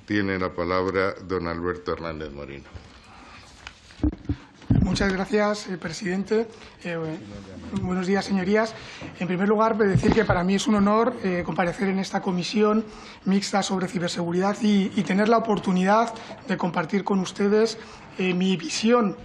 Tiene la palabra don Alberto Hernández Morino. Muchas gracias, presidente. Buenos días, señorías. En primer lugar, decir que para mí es un honor comparecer en esta comisión mixta sobre ciberseguridad y tener la oportunidad de compartir con ustedes mi visión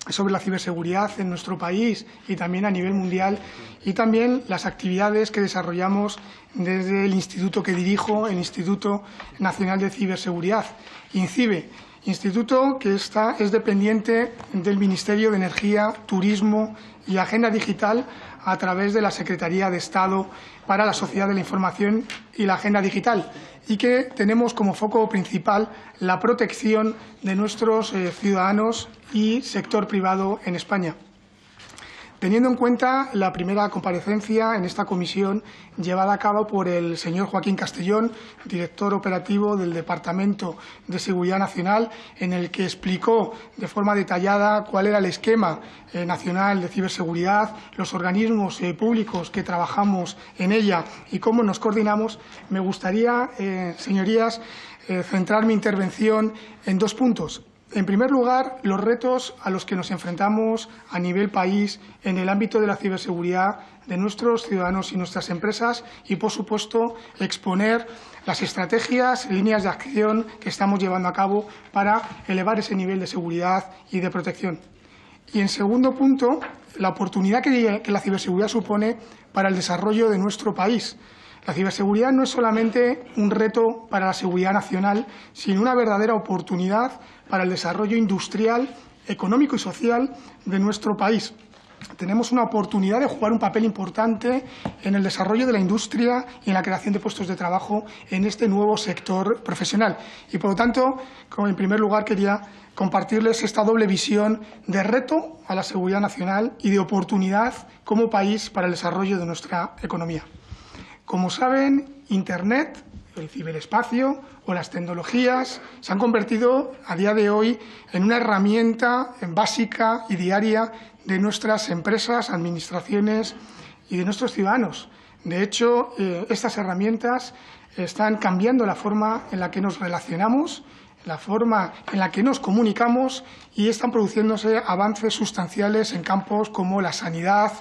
sobre la ciberseguridad en nuestro país y también a nivel mundial, y también las actividades que desarrollamos desde el instituto que dirijo, el Instituto Nacional de Ciberseguridad, INCIBE, instituto que es dependiente del Ministerio de Energía, Turismo y Agenda Digital a través de la Secretaría de Estado para la Sociedad de la Información y la Agenda Digital, y que tenemos como foco principal la protección de nuestros ciudadanos y sector privado en España. Teniendo en cuenta la primera comparecencia en esta comisión llevada a cabo por el señor Joaquín Castellón, director operativo del Departamento de Seguridad Nacional, en el que explicó de forma detallada cuál era el esquema nacional de ciberseguridad, los organismos públicos que trabajamos en ella y cómo nos coordinamos, me gustaría, señorías, centrar mi intervención en dos puntos. En primer lugar, los retos a los que nos enfrentamos a nivel país en el ámbito de la ciberseguridad de nuestros ciudadanos y nuestras empresas y, por supuesto, exponer las estrategias, líneas de acción que estamos llevando a cabo para elevar ese nivel de seguridad y de protección. Y, en segundo punto, la oportunidad que la ciberseguridad supone para el desarrollo de nuestro país. La ciberseguridad no es solamente un reto para la seguridad nacional, sino una verdadera oportunidad para el desarrollo industrial, económico y social de nuestro país. Tenemos una oportunidad de jugar un papel importante en el desarrollo de la industria y en la creación de puestos de trabajo en este nuevo sector profesional. Y, por lo tanto, en primer lugar, quería compartirles esta doble visión de reto a la seguridad nacional y de oportunidad como país para el desarrollo de nuestra economía. Como saben, Internet, el ciberespacio o las tecnologías se han convertido a día de hoy en una herramienta básica y diaria de nuestras empresas, administraciones y de nuestros ciudadanos. De hecho, estas herramientas están cambiando la forma en la que nos relacionamos, la forma en la que nos comunicamos, y están produciéndose avances sustanciales en campos como la sanidad,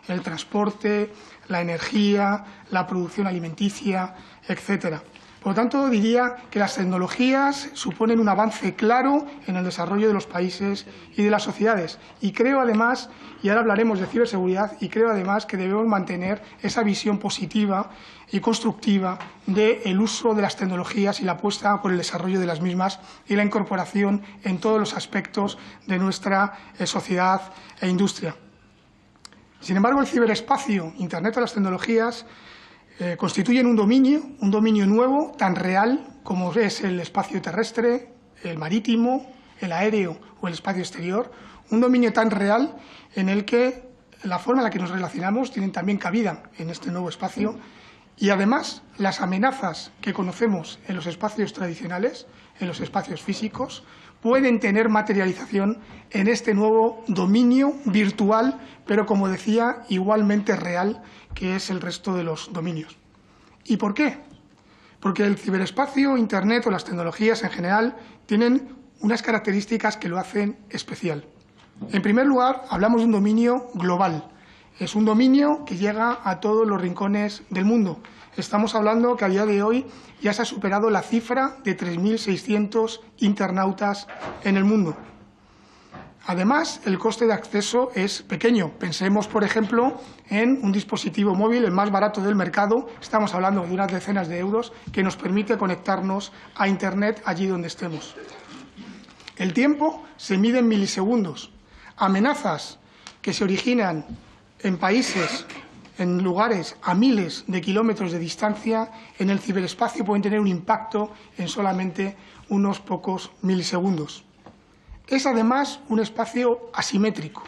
el transporte, la energía, la producción alimenticia, etcétera. Por lo tanto, diría que las tecnologías suponen un avance claro en el desarrollo de los países y de las sociedades. Y creo, además, y ahora hablaremos de ciberseguridad, y creo, además, que debemos mantener esa visión positiva y constructiva del uso de las tecnologías y la apuesta por el desarrollo de las mismas y la incorporación en todos los aspectos de nuestra sociedad e industria. Sin embargo, el ciberespacio, Internet o las tecnologías constituyen un dominio nuevo, tan real como es el espacio terrestre, el marítimo, el aéreo o el espacio exterior, un dominio tan real en el que la forma en la que nos relacionamos tiene también cabida en este nuevo espacio, y además las amenazas que conocemos en los espacios tradicionales, en los espacios físicos, pueden tener materialización en este nuevo dominio virtual, pero, como decía, igualmente real, que es el resto de los dominios. ¿Y por qué? Porque el ciberespacio, Internet o las tecnologías en general tienen unas características que lo hacen especial. En primer lugar, hablamos de un dominio global. Es un dominio que llega a todos los rincones del mundo. Estamos hablando que a día de hoy ya se ha superado la cifra de 3.600 internautas en el mundo. Además, el coste de acceso es pequeño. Pensemos, por ejemplo, en un dispositivo móvil, el más barato del mercado. Estamos hablando de unas decenas de euros, que nos permite conectarnos a Internet allí donde estemos. El tiempo se mide en milisegundos. Amenazas que se originan en países, en lugares a miles de kilómetros de distancia, en el ciberespacio pueden tener un impacto en solamente unos pocos milisegundos. Es, además, un espacio asimétrico.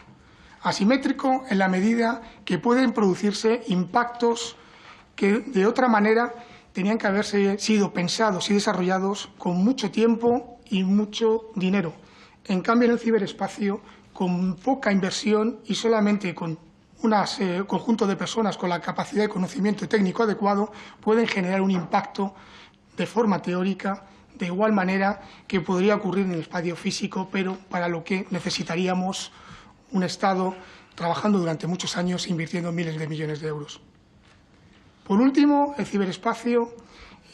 Asimétrico en la medida que pueden producirse impactos que, de otra manera, tenían que haberse sido pensados y desarrollados con mucho tiempo y mucho dinero. En cambio, en el ciberespacio, con poca inversión y solamente con un conjunto de personas con la capacidad de conocimiento técnico adecuado, pueden generar un impacto de forma teórica de igual manera que podría ocurrir en el espacio físico, pero para lo que necesitaríamos un Estado trabajando durante muchos años e invirtiendo miles de millones de euros. Por último, el ciberespacio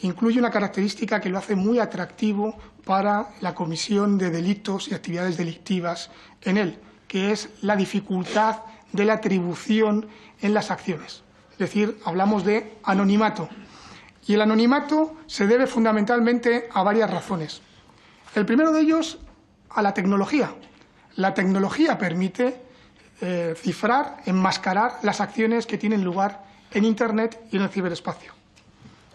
incluye una característica que lo hace muy atractivo para la comisión de delitos y actividades delictivas en él, que es la dificultad de la atribución en las acciones. Es decir, hablamos de anonimato. Y el anonimato se debe fundamentalmente a varias razones. El primero de ellos, a la tecnología. La tecnología permite cifrar, enmascarar las acciones que tienen lugar en Internet y en el ciberespacio.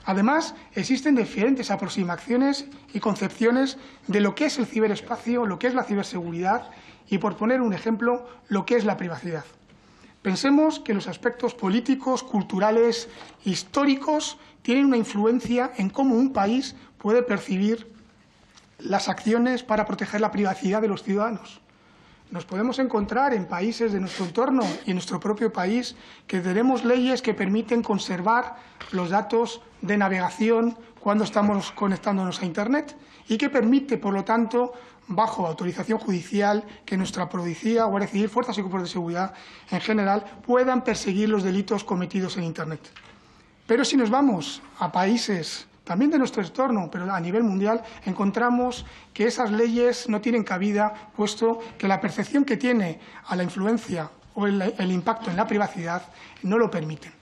Además, existen diferentes aproximaciones y concepciones de lo que es el ciberespacio, lo que es la ciberseguridad y, por poner un ejemplo, lo que es la privacidad. Pensemos que los aspectos políticos, culturales, históricos tienen una influencia en cómo un país puede percibir las acciones para proteger la privacidad de los ciudadanos. Nos podemos encontrar en países de nuestro entorno y en nuestro propio país que tenemos leyes que permiten conservar los datos de navegación cuando estamos conectándonos a Internet y que permite, por lo tanto, bajo autorización judicial, que nuestra policía, Guardia Civil, fuerzas y cuerpos de seguridad en general puedan perseguir los delitos cometidos en Internet. Pero si nos vamos a países también de nuestro entorno, pero a nivel mundial, encontramos que esas leyes no tienen cabida, puesto que la percepción que tiene a la influencia o el impacto en la privacidad no lo permiten.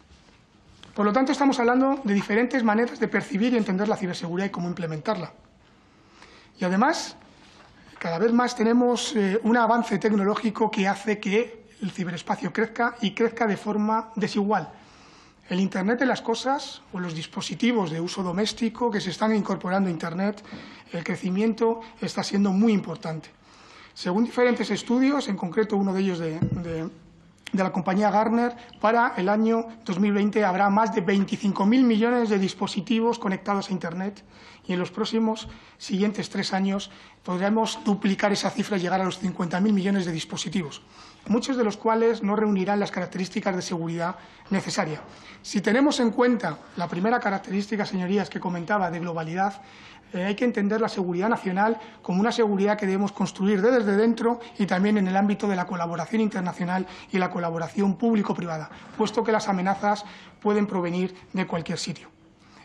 Por lo tanto, estamos hablando de diferentes maneras de percibir y entender la ciberseguridad y cómo implementarla. Y además, cada vez más tenemos un avance tecnológico que hace que el ciberespacio crezca y crezca de forma desigual. El Internet de las cosas o los dispositivos de uso doméstico que se están incorporando a Internet, el crecimiento está siendo muy importante. Según diferentes estudios, en concreto uno de ellos de la compañía Gartner, para el año 2020 habrá más de 25.000 millones de dispositivos conectados a Internet y en los próximos siguientes 3 años podremos duplicar esa cifra y llegar a los 50.000 millones de dispositivos, muchos de los cuales no reunirán las características de seguridad necesarias. Si tenemos en cuenta la primera característica, señorías, que comentaba de globalidad, hay que entender la seguridad nacional como una seguridad que debemos construir desde dentro y también en el ámbito de la colaboración internacional y la colaboración público-privada, puesto que las amenazas pueden provenir de cualquier sitio.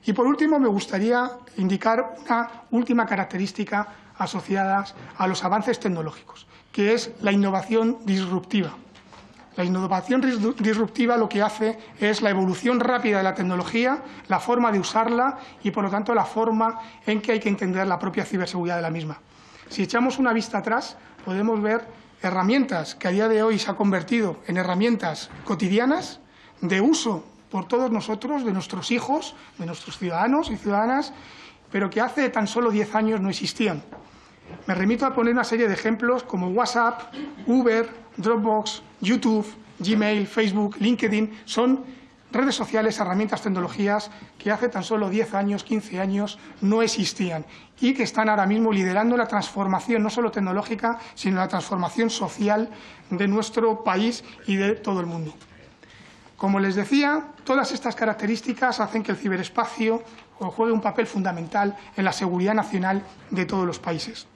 Y por último, me gustaría indicar una última característica asociada a los avances tecnológicos, que es la innovación disruptiva. La innovación disruptiva lo que hace es la evolución rápida de la tecnología, la forma de usarla y, por lo tanto, la forma en que hay que entender la propia ciberseguridad de la misma. Si echamos una vista atrás, podemos ver herramientas que a día de hoy se han convertido en herramientas cotidianas de uso por todos nosotros, de nuestros hijos, de nuestros ciudadanos y ciudadanas, pero que hace tan solo 10 años no existían. Me remito a poner una serie de ejemplos como WhatsApp, Uber, Dropbox, YouTube, Gmail, Facebook, LinkedIn. Son redes sociales, herramientas, tecnologías que hace tan solo 10 años, 15 años no existían y que están ahora mismo liderando la transformación no solo tecnológica, sino la transformación social de nuestro país y de todo el mundo. Como les decía, todas estas características hacen que el ciberespacio juegue un papel fundamental en la seguridad nacional de todos los países.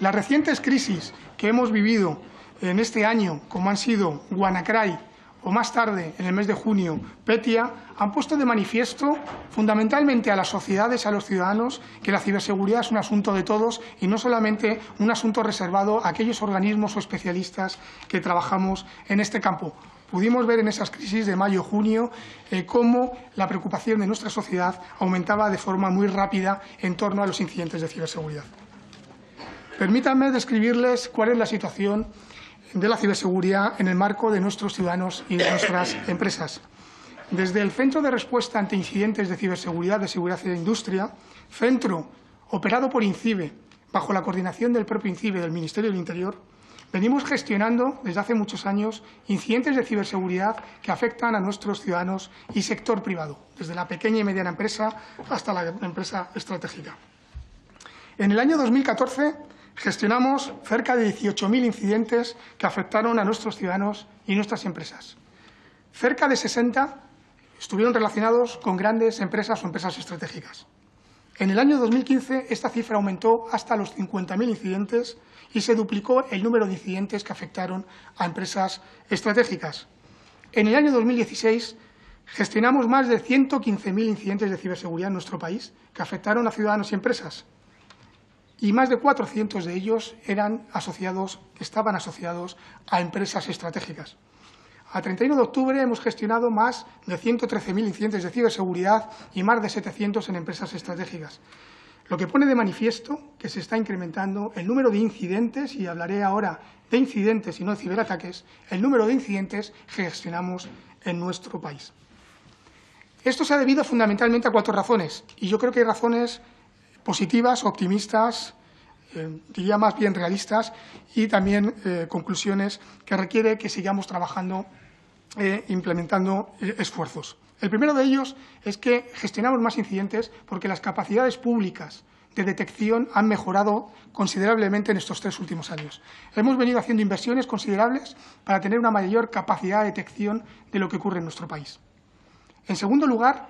Las recientes crisis que hemos vivido en este año, como han sido WannaCry o más tarde, en el mes de junio, Petya, han puesto de manifiesto fundamentalmente a las sociedades, a los ciudadanos, que la ciberseguridad es un asunto de todos y no solamente un asunto reservado a aquellos organismos o especialistas que trabajamos en este campo. Pudimos ver en esas crisis de mayo-junio cómo la preocupación de nuestra sociedad aumentaba de forma muy rápida en torno a los incidentes de ciberseguridad. Permítanme describirles cuál es la situación de la ciberseguridad en el marco de nuestros ciudadanos y de nuestras empresas. Desde el Centro de Respuesta ante Incidentes de Ciberseguridad de Seguridad y de Industria, centro operado por INCIBE, bajo la coordinación del propio INCIBE del Ministerio del Interior, venimos gestionando desde hace muchos años incidentes de ciberseguridad que afectan a nuestros ciudadanos y sector privado, desde la pequeña y mediana empresa hasta la empresa estratégica. En el año 2014 gestionamos cerca de 18.000 incidentes que afectaron a nuestros ciudadanos y nuestras empresas. Cerca de 60 estuvieron relacionados con grandes empresas o empresas estratégicas. En el año 2015 esta cifra aumentó hasta los 50.000 incidentes y se duplicó el número de incidentes que afectaron a empresas estratégicas. En el año 2016 gestionamos más de 115.000 incidentes de ciberseguridad en nuestro país que afectaron a ciudadanos y empresas, y más de 400 de ellos estaban asociados a empresas estratégicas. A 31 de octubre hemos gestionado más de 113.000 incidentes de ciberseguridad y más de 700 en empresas estratégicas, lo que pone de manifiesto que se está incrementando el número de incidentes, y hablaré ahora de incidentes y no de ciberataques, el número de incidentes que gestionamos en nuestro país. Esto se ha debido fundamentalmente a 4 razones, y yo creo que hay razones positivas, optimistas, diría más bien realistas, y también conclusiones que requiere que sigamos trabajando implementando esfuerzos. El primero de ellos es que gestionamos más incidentes porque las capacidades públicas de detección han mejorado considerablemente en estos 3 últimos años. Hemos venido haciendo inversiones considerables para tener una mayor capacidad de detección de lo que ocurre en nuestro país. En segundo lugar,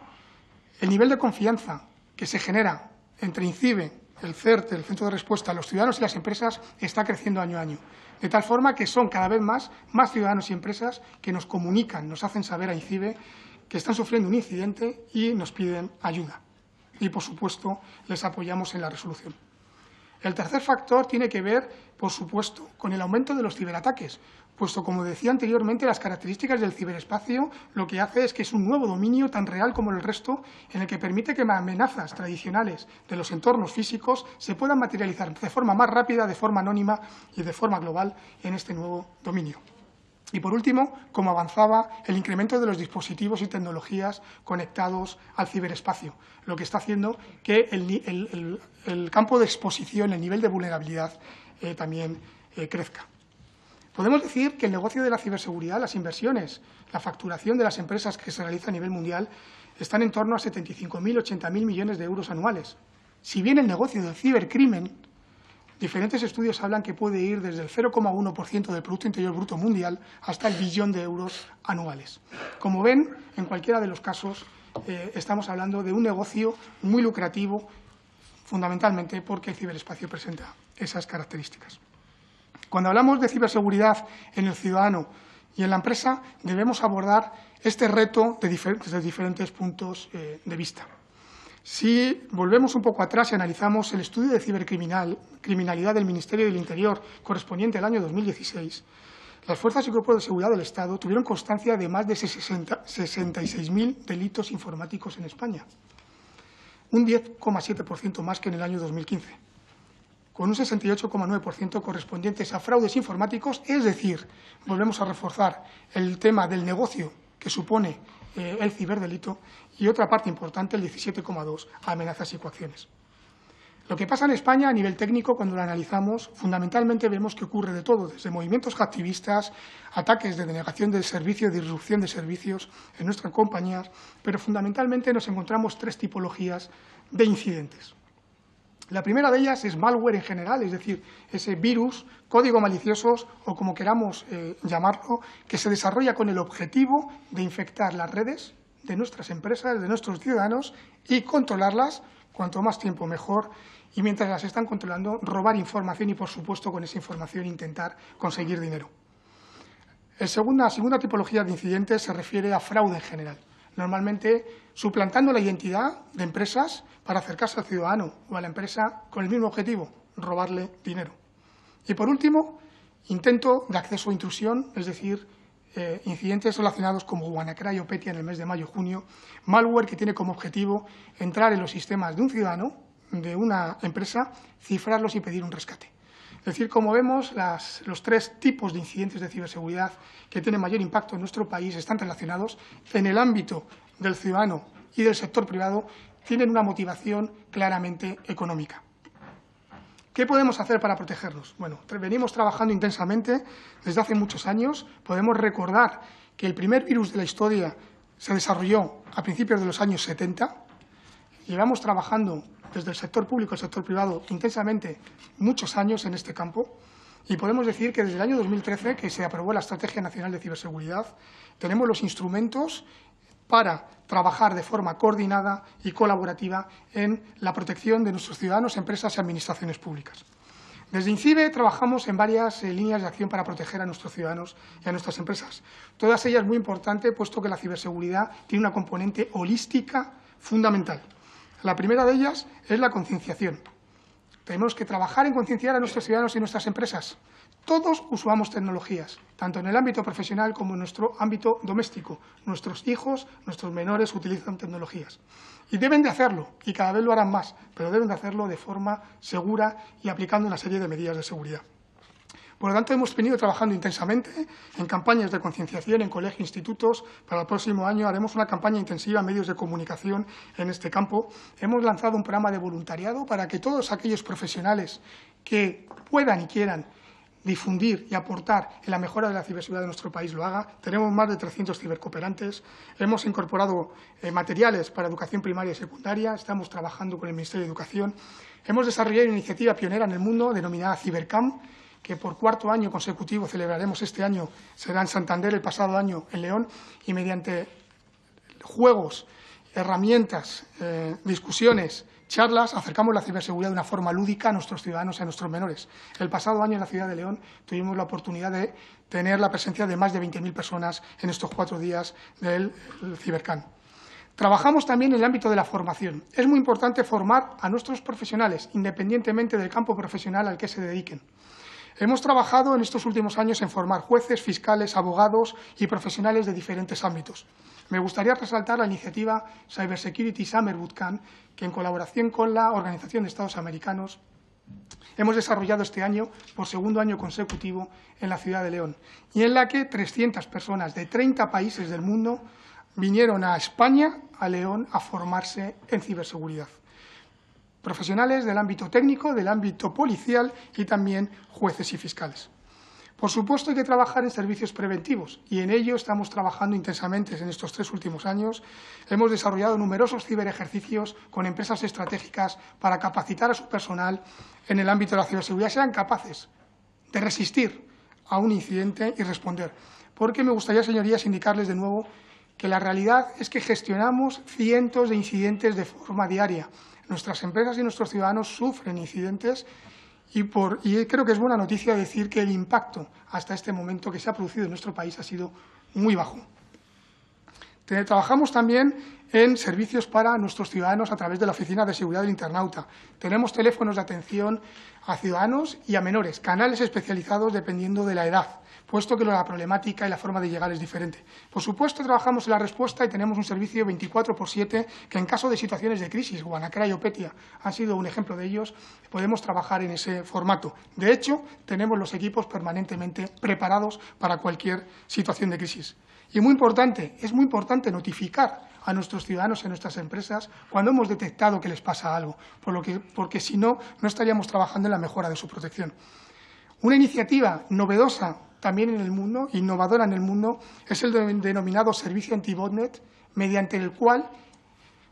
el nivel de confianza que se genera entre INCIBE, el CERT, el Centro de Respuesta, los ciudadanos y las empresas está creciendo año a año, de tal forma que son cada vez más ciudadanos y empresas que nos comunican, nos hacen saber a INCIBE que están sufriendo un incidente y nos piden ayuda. Y, por supuesto, les apoyamos en la resolución. El tercer factor tiene que ver, por supuesto, con el aumento de los ciberataques, puesto, como decía anteriormente, las características del ciberespacio lo que hace es que es un nuevo dominio tan real como el resto, en el que permite que amenazas tradicionales de los entornos físicos se puedan materializar de forma más rápida, de forma anónima y de forma global en este nuevo dominio. Y, por último, como avanzaba, el incremento de los dispositivos y tecnologías conectados al ciberespacio, lo que está haciendo que el campo de exposición, el nivel de vulnerabilidad también crezca. Podemos decir que el negocio de la ciberseguridad, las inversiones, la facturación de las empresas que se realiza a nivel mundial están en torno a 75.000, 80.000 millones de euros anuales. Si bien el negocio del cibercrimen, diferentes estudios hablan que puede ir desde el 0,1% del Producto Interior Bruto mundial hasta el billón de euros anuales. Como ven, en cualquiera de los casos estamos hablando de un negocio muy lucrativo, fundamentalmente porque el ciberespacio presenta esas características. Cuando hablamos de ciberseguridad en el ciudadano y en la empresa, debemos abordar este reto desde diferentes puntos de vista. Si volvemos un poco atrás y analizamos el estudio de cibercriminalidad del Ministerio del Interior correspondiente al año 2016, las fuerzas y cuerpos de seguridad del Estado tuvieron constancia de más de 66.000 delitos informáticos en España, un 10,7% más que en el año 2015. Con un 68,9% correspondientes a fraudes informáticos, es decir, volvemos a reforzar el tema del negocio que supone el ciberdelito, y otra parte importante, el 17,2%, a amenazas y coacciones. Lo que pasa en España a nivel técnico, cuando lo analizamos, fundamentalmente vemos que ocurre de todo, desde movimientos hacktivistas, ataques de denegación del servicio, de disrupción de servicios en nuestras compañías, pero fundamentalmente nos encontramos 3 tipologías de incidentes. La primera de ellas es malware en general, es decir, ese virus, código maliciosos o como queramos llamarlo, que se desarrolla con el objetivo de infectar las redes de nuestras empresas, de nuestros ciudadanos y controlarlas, cuanto más tiempo mejor, y mientras las están controlando, robar información y, por supuesto, con esa información intentar conseguir dinero. La segunda tipología de incidentes se refiere a fraude en general, normalmente suplantando la identidad de empresas para acercarse al ciudadano o a la empresa con el mismo objetivo, robarle dinero. Y, por último, intento de acceso o intrusión, es decir, incidentes relacionados como WannaCry o Petya en el mes de mayo-junio, malware que tiene como objetivo entrar en los sistemas de un ciudadano, de una empresa, cifrarlos y pedir un rescate. Es decir, como vemos, los 3 tipos de incidentes de ciberseguridad que tienen mayor impacto en nuestro país están relacionados. En el ámbito del ciudadano y del sector privado tienen una motivación claramente económica. ¿Qué podemos hacer para protegernos? Bueno, venimos trabajando intensamente desde hace muchos años. Podemos recordar que el primer virus de la historia se desarrolló a principios de los años 70. Llevamos trabajando desde el sector público y el sector privado intensamente muchos años en este campo, y podemos decir que desde el año 2013, que se aprobó la Estrategia Nacional de Ciberseguridad, tenemos los instrumentos para trabajar de forma coordinada y colaborativa en la protección de nuestros ciudadanos, empresas y administraciones públicas. Desde INCIBE trabajamos en varias líneas de acción para proteger a nuestros ciudadanos y a nuestras empresas. Todas ellas muy importantes, puesto que la ciberseguridad tiene una componente holística fundamental. La primera de ellas es la concienciación. Tenemos que trabajar en concienciar a nuestros ciudadanos y nuestras empresas. Todos usamos tecnologías, tanto en el ámbito profesional como en nuestro ámbito doméstico. Nuestros hijos, nuestros menores utilizan tecnologías. Y deben de hacerlo, y cada vez lo harán más, pero deben de hacerlo de forma segura y aplicando una serie de medidas de seguridad. Por lo tanto, hemos venido trabajando intensamente en campañas de concienciación en colegios e institutos. Para el próximo año haremos una campaña intensiva en medios de comunicación en este campo. Hemos lanzado un programa de voluntariado para que todos aquellos profesionales que puedan y quieran difundir y aportar en la mejora de la ciberseguridad de nuestro país lo haga. Tenemos más de 300 cibercooperantes. Hemos incorporado materiales para educación primaria y secundaria. Estamos trabajando con el Ministerio de Educación. Hemos desarrollado una iniciativa pionera en el mundo denominada Cibercamp, que por cuarto año consecutivo celebraremos este año, será en Santander, el pasado año en León, y mediante juegos, herramientas, discusiones, charlas, acercamos la ciberseguridad de una forma lúdica a nuestros ciudadanos y a nuestros menores. El pasado año en la ciudad de León tuvimos la oportunidad de tener la presencia de más de 20.000 personas en estos 4 días del Cibercamp. Trabajamos también en el ámbito de la formación. Es muy importante formar a nuestros profesionales, independientemente del campo profesional al que se dediquen. Hemos trabajado en estos últimos años en formar jueces, fiscales, abogados y profesionales de diferentes ámbitos. Me gustaría resaltar la iniciativa Cybersecurity Summer Bootcamp, que en colaboración con la Organización de Estados Americanos hemos desarrollado este año por segundo año consecutivo en la ciudad de León, y en la que 300 personas de 30 países del mundo vinieron a España, a León, a formarse en ciberseguridad. Profesionales del ámbito técnico, del ámbito policial y también jueces y fiscales. Por supuesto, hay que trabajar en servicios preventivos y en ello estamos trabajando intensamente en estos 3 últimos años. Hemos desarrollado numerosos ciberejercicios con empresas estratégicas para capacitar a su personal en el ámbito de la ciberseguridad, sean capaces de resistir a un incidente y responder. Porque me gustaría, señorías, indicarles de nuevo que la realidad es que gestionamos cientos de incidentes de forma diaria. Nuestras empresas y nuestros ciudadanos sufren incidentes y creo que es buena noticia decir que el impacto hasta este momento que se ha producido en nuestro país ha sido muy bajo. Trabajamos también en servicios para nuestros ciudadanos a través de la Oficina de Seguridad del Internauta. Tenemos teléfonos de atención a ciudadanos y a menores, canales especializados dependiendo de la edad, puesto que la problemática y la forma de llegar es diferente. Por supuesto, trabajamos en la respuesta y tenemos un servicio 24/7 que en caso de situaciones de crisis, Guanacray o Petya han sido un ejemplo de ellos, podemos trabajar en ese formato. De hecho, tenemos los equipos permanentemente preparados para cualquier situación de crisis. Y es muy importante notificar a nuestros ciudadanos y a nuestras empresas cuando hemos detectado que les pasa algo, porque si no, no estaríamos trabajando en la mejora de su protección. Una iniciativa novedosa también en el mundo, innovadora en el mundo, es el denominado Servicio Anti-Botnet, mediante el cual,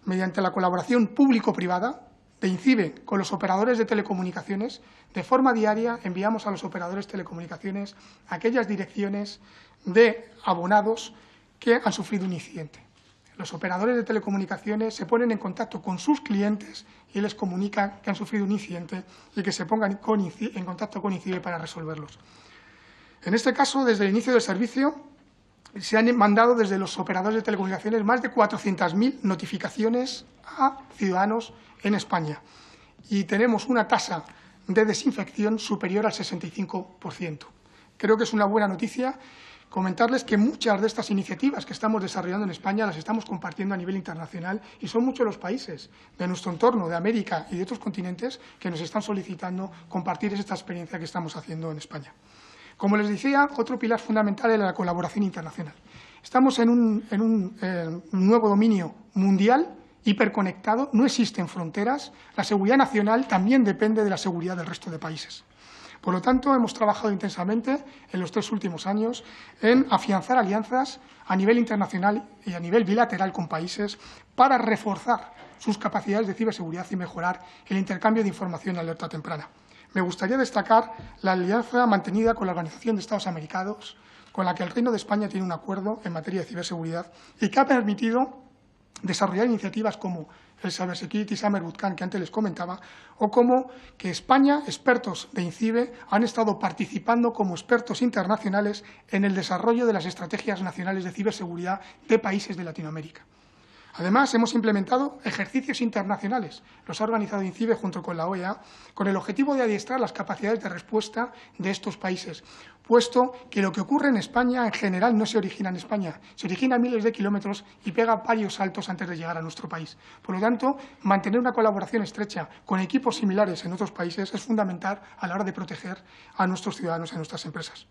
mediante la colaboración público-privada de INCIBE con los operadores de telecomunicaciones, de forma diaria enviamos a los operadores de telecomunicaciones aquellas direcciones de abonados que han sufrido un incidente. Los operadores de telecomunicaciones se ponen en contacto con sus clientes y les comunican que han sufrido un incidente y que se pongan en contacto con INCIBE para resolverlos. En este caso, desde el inicio del servicio, se han mandado desde los operadores de telecomunicaciones más de 400.000 notificaciones a ciudadanos en España y tenemos una tasa de desinfección superior al 65%. Creo que es una buena noticia comentarles que muchas de estas iniciativas que estamos desarrollando en España las estamos compartiendo a nivel internacional y son muchos los países de nuestro entorno, de América y de otros continentes que nos están solicitando compartir esta experiencia que estamos haciendo en España. Como les decía, otro pilar fundamental es la colaboración internacional. Estamos en un nuevo dominio mundial, hiperconectado, no existen fronteras. La seguridad nacional también depende de la seguridad del resto de países. Por lo tanto, hemos trabajado intensamente en los 3 últimos años en afianzar alianzas a nivel internacional y a nivel bilateral con países para reforzar sus capacidades de ciberseguridad y mejorar el intercambio de información y alerta temprana. Me gustaría destacar la alianza mantenida con la Organización de Estados Americanos, con la que el Reino de España tiene un acuerdo en materia de ciberseguridad y que ha permitido desarrollar iniciativas como el Cyber Security Summer Bootcamp que antes les comentaba, o como que España, expertos de INCIBE, han estado participando como expertos internacionales en el desarrollo de las estrategias nacionales de ciberseguridad de países de Latinoamérica. Además, hemos implementado ejercicios internacionales. Los ha organizado INCIBE junto con la OEA, con el objetivo de adiestrar las capacidades de respuesta de estos países, puesto que lo que ocurre en España en general no se origina en España, se origina a miles de kilómetros y pega varios saltos antes de llegar a nuestro país. Por lo tanto, mantener una colaboración estrecha con equipos similares en otros países es fundamental a la hora de proteger a nuestros ciudadanos y a nuestras empresas.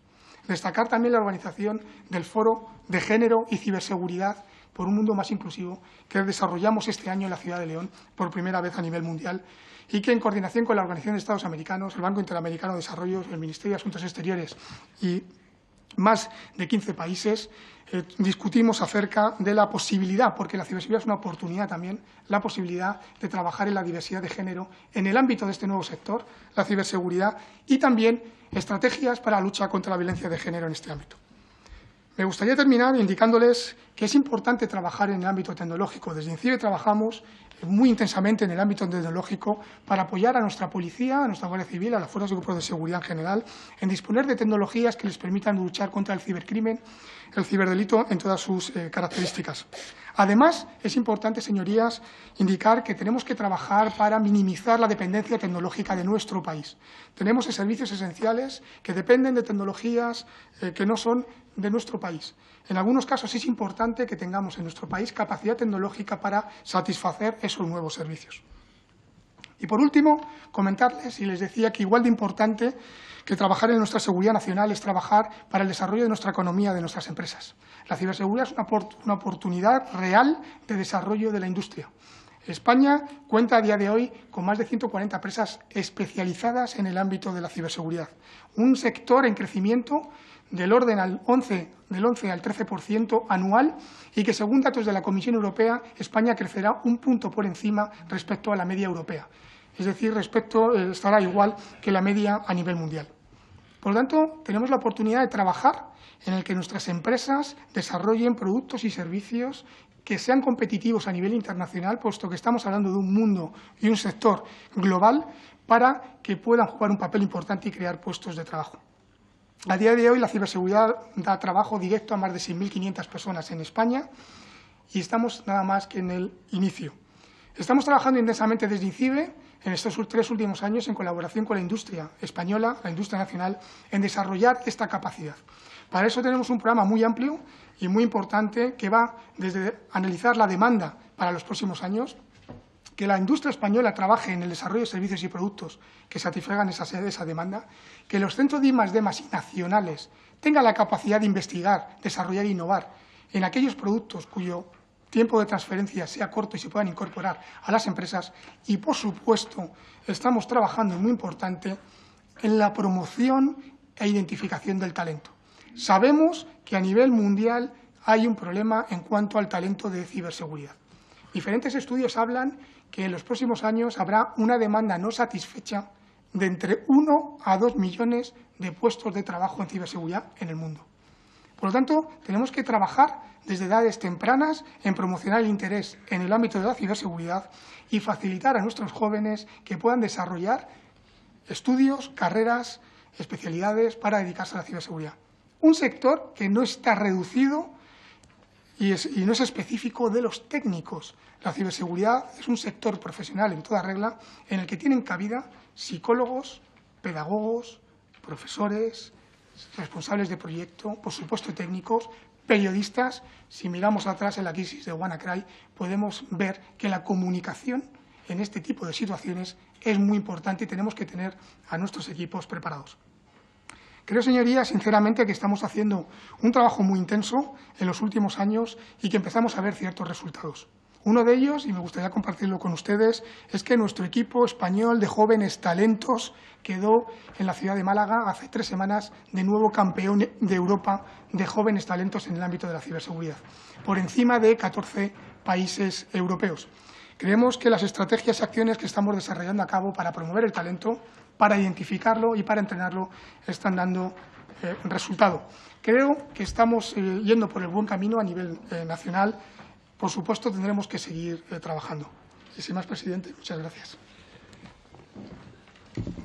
Destacar también la organización del Foro de Género y Ciberseguridad por un mundo más inclusivo, que desarrollamos este año en la ciudad de León por primera vez a nivel mundial y que, en coordinación con la Organización de Estados Americanos, el Banco Interamericano de Desarrollo, el Ministerio de Asuntos Exteriores y más de 15 países, discutimos acerca de la posibilidad, porque la ciberseguridad es una oportunidad también, la posibilidad de trabajar en la diversidad de género en el ámbito de este nuevo sector, la ciberseguridad, y también estrategias para la lucha contra la violencia de género en este ámbito. Me gustaría terminar indicándoles que es importante trabajar en el ámbito tecnológico. Desde INCIBE trabajamos muy intensamente en el ámbito tecnológico para apoyar a nuestra policía, a nuestra Guardia Civil, a las fuerzas y grupos de seguridad en general, en disponer de tecnologías que les permitan luchar contra el cibercrimen, el ciberdelito en todas sus características. Además, es importante, señorías, indicar que tenemos que trabajar para minimizar la dependencia tecnológica de nuestro país. Tenemos servicios esenciales que dependen de tecnologías que no son de nuestro país. En algunos casos es importante que tengamos en nuestro país capacidad tecnológica para satisfacer esos nuevos servicios. Y por último, comentarles, y les decía que igual de importante que trabajar en nuestra seguridad nacional es trabajar para el desarrollo de nuestra economía, de nuestras empresas. La ciberseguridad es una oportunidad real de desarrollo de la industria. España cuenta a día de hoy con más de 140 empresas especializadas en el ámbito de la ciberseguridad. Un sector en crecimiento del orden del 11 al 13% anual y que, según datos de la Comisión Europea, España crecerá un punto por encima respecto a la media europea. Es decir, estará igual que la media a nivel mundial. Por lo tanto, tenemos la oportunidad de trabajar en el que nuestras empresas desarrollen productos y servicios que sean competitivos a nivel internacional, puesto que estamos hablando de un mundo y un sector global, para que puedan jugar un papel importante y crear puestos de trabajo. A día de hoy, la ciberseguridad da trabajo directo a más de 6.500 personas en España y estamos nada más que en el inicio. Estamos trabajando intensamente desde INCIBE en estos 3 últimos años en colaboración con la industria española, la industria nacional, en desarrollar esta capacidad. Para eso tenemos un programa muy amplio y muy importante que va desde analizar la demanda para los próximos años, que la industria española trabaje en el desarrollo de servicios y productos que satisfagan esa demanda, que los centros de I+D+ nacionales tengan la capacidad de investigar, desarrollar e innovar en aquellos productos cuyo tiempo de transferencia sea corto y se puedan incorporar a las empresas. Y, por supuesto, estamos trabajando, muy importante, en la promoción e identificación del talento. Sabemos que a nivel mundial hay un problema en cuanto al talento de ciberseguridad. Diferentes estudios hablan que en los próximos años habrá una demanda no satisfecha de entre 1 a 2 millones de puestos de trabajo en ciberseguridad en el mundo. Por lo tanto, tenemos que trabajar desde edades tempranas en promocionar el interés en el ámbito de la ciberseguridad y facilitar a nuestros jóvenes que puedan desarrollar estudios, carreras, especialidades para dedicarse a la ciberseguridad. Un sector que no está reducido y no es específico de los técnicos. La ciberseguridad es un sector profesional en toda regla en el que tienen cabida psicólogos, pedagogos, profesores, responsables de proyecto, por supuesto técnicos, periodistas. Si miramos atrás en la crisis de WannaCry, podemos ver que la comunicación en este tipo de situaciones es muy importante y tenemos que tener a nuestros equipos preparados. Creo, señorías, sinceramente, que estamos haciendo un trabajo muy intenso en los últimos años y que empezamos a ver ciertos resultados. Uno de ellos, y me gustaría compartirlo con ustedes, es que nuestro equipo español de jóvenes talentos quedó en la ciudad de Málaga hace 3 semanas de nuevo campeón de Europa de jóvenes talentos en el ámbito de la ciberseguridad, por encima de 14 países europeos. Creemos que las estrategias y acciones que estamos desarrollando a cabo para promover el talento, para identificarlo y para entrenarlo, están dando resultado. Creo que estamos yendo por el buen camino a nivel nacional. Por supuesto, tendremos que seguir trabajando. Y sin más, presidente, muchas gracias.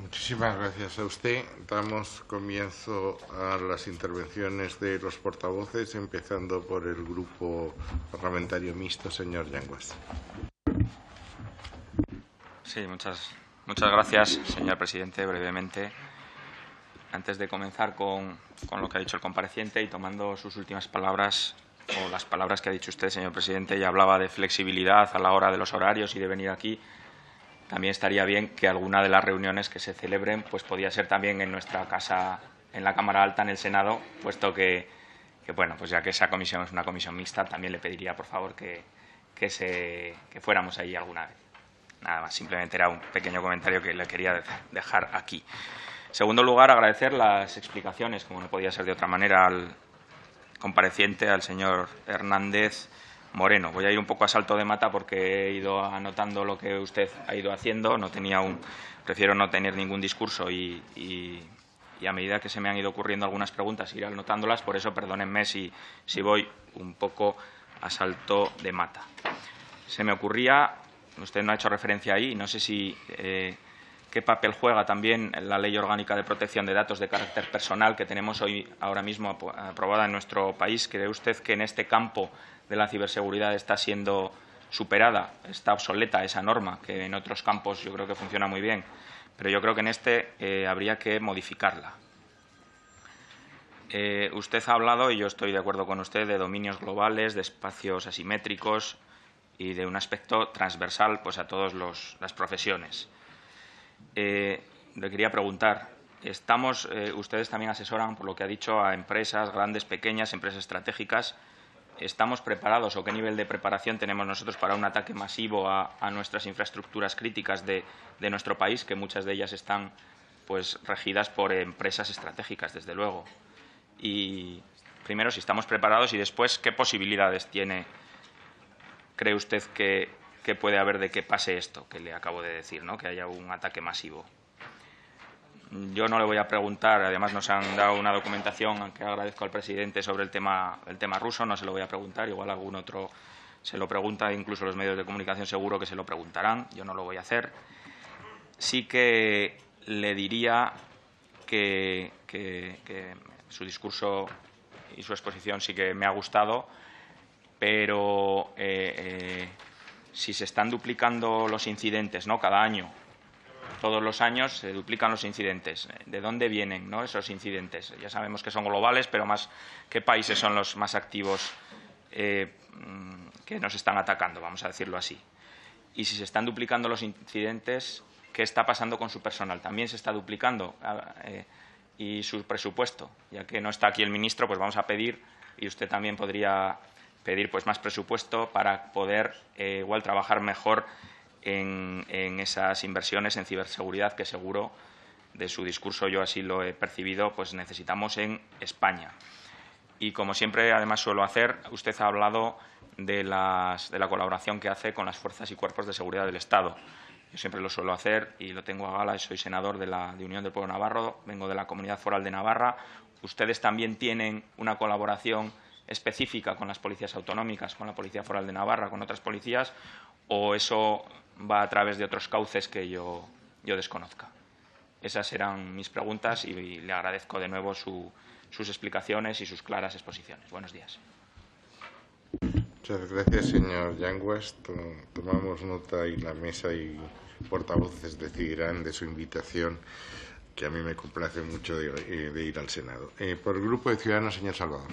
Muchísimas gracias a usted. Damos comienzo a las intervenciones de los portavoces, empezando por el Grupo Parlamentario Mixto, señor Yanguas. Sí, muchas gracias, señor presidente. Brevemente, antes de comenzar con lo que ha dicho el compareciente y tomando sus últimas palabras o las palabras que ha dicho usted, señor presidente, ya hablaba de flexibilidad a la hora de los horarios y de venir aquí. También estaría bien que alguna de las reuniones que se celebren pues podía ser también en nuestra casa, en la Cámara Alta, en el Senado, puesto que bueno, pues ya que esa comisión es una comisión mixta, también le pediría, por favor, que fuéramos allí alguna vez. Nada más, simplemente era un pequeño comentario que le quería dejar aquí. En segundo lugar, agradecer las explicaciones, como no podía ser de otra manera, al compareciente, al señor Hernández Moreno. Voy a ir un poco a salto de mata porque he ido anotando lo que usted ha ido haciendo. Prefiero no tener ningún discurso y a medida que se me han ido ocurriendo algunas preguntas, ir anotándolas. Por eso, perdónenme si voy un poco a salto de mata. Se me ocurría, usted no ha hecho referencia ahí, no sé si qué papel juega también la Ley Orgánica de Protección de Datos de Carácter Personal que tenemos ahora mismo aprobada en nuestro país. ¿Cree usted que en este campo de la ciberseguridad está siendo superada, está obsoleta esa norma, que en otros campos yo creo que funciona muy bien, pero yo creo que en este habría que modificarla? Usted ha hablado, y yo estoy de acuerdo con usted, de dominios globales, de espacios asimétricos y de un aspecto transversal pues, a todas las profesiones. Le quería preguntar, ustedes también asesoran, por lo que ha dicho, a empresas grandes, pequeñas, empresas estratégicas. ¿Estamos preparados o qué nivel de preparación tenemos nosotros para un ataque masivo a nuestras infraestructuras críticas de nuestro país, que muchas de ellas están pues, regidas por empresas estratégicas, desde luego? Y primero, si estamos preparados, y después, ¿qué posibilidades cree usted que puede haber de que pase esto que le acabo de decir, ¿no? Que haya un ataque masivo? Yo no le voy a preguntar, además nos han dado una documentación, aunque agradezco al presidente, sobre el tema ruso, no se lo voy a preguntar, igual algún otro se lo pregunta, incluso los medios de comunicación seguro que se lo preguntarán, yo no lo voy a hacer. Sí que le diría que su discurso y su exposición sí que me ha gustado, pero si se están duplicando los incidentes, ¿no?, cada año, todos los años se duplican los incidentes. ¿De dónde vienen, ¿no?, esos incidentes? Ya sabemos que son globales, pero ¿qué países son los más activos que nos están atacando, vamos a decirlo así? Y si se están duplicando los incidentes, ¿qué está pasando con su personal? ¿También se está duplicando? Y su presupuesto. Ya que no está aquí el ministro, pues vamos a pedir, y usted también podría pedir pues más presupuesto para poder igual trabajar mejor en esas inversiones en ciberseguridad que seguro, de su discurso yo así lo he percibido, pues necesitamos en España. Y como siempre, además, suelo hacer, usted ha hablado de la colaboración que hace con las fuerzas y cuerpos de seguridad del Estado. Yo siempre lo suelo hacer y lo tengo a gala. Soy senador de Unión del Pueblo Navarro, vengo de la Comunidad Foral de Navarra. ¿Ustedes también tienen una colaboración específica con las policías autonómicas, con la Policía Foral de Navarra, con otras policías, o eso va a través de otros cauces que yo desconozca? Esas eran mis preguntas y le agradezco de nuevo sus explicaciones y sus claras exposiciones. Buenos días. Muchas gracias, señor Yanguas. Tomamos nota y la mesa y portavoces decidirán de su invitación, que a mí me complace mucho de ir al Senado. Por el Grupo de Ciudadanos, señor Salvador.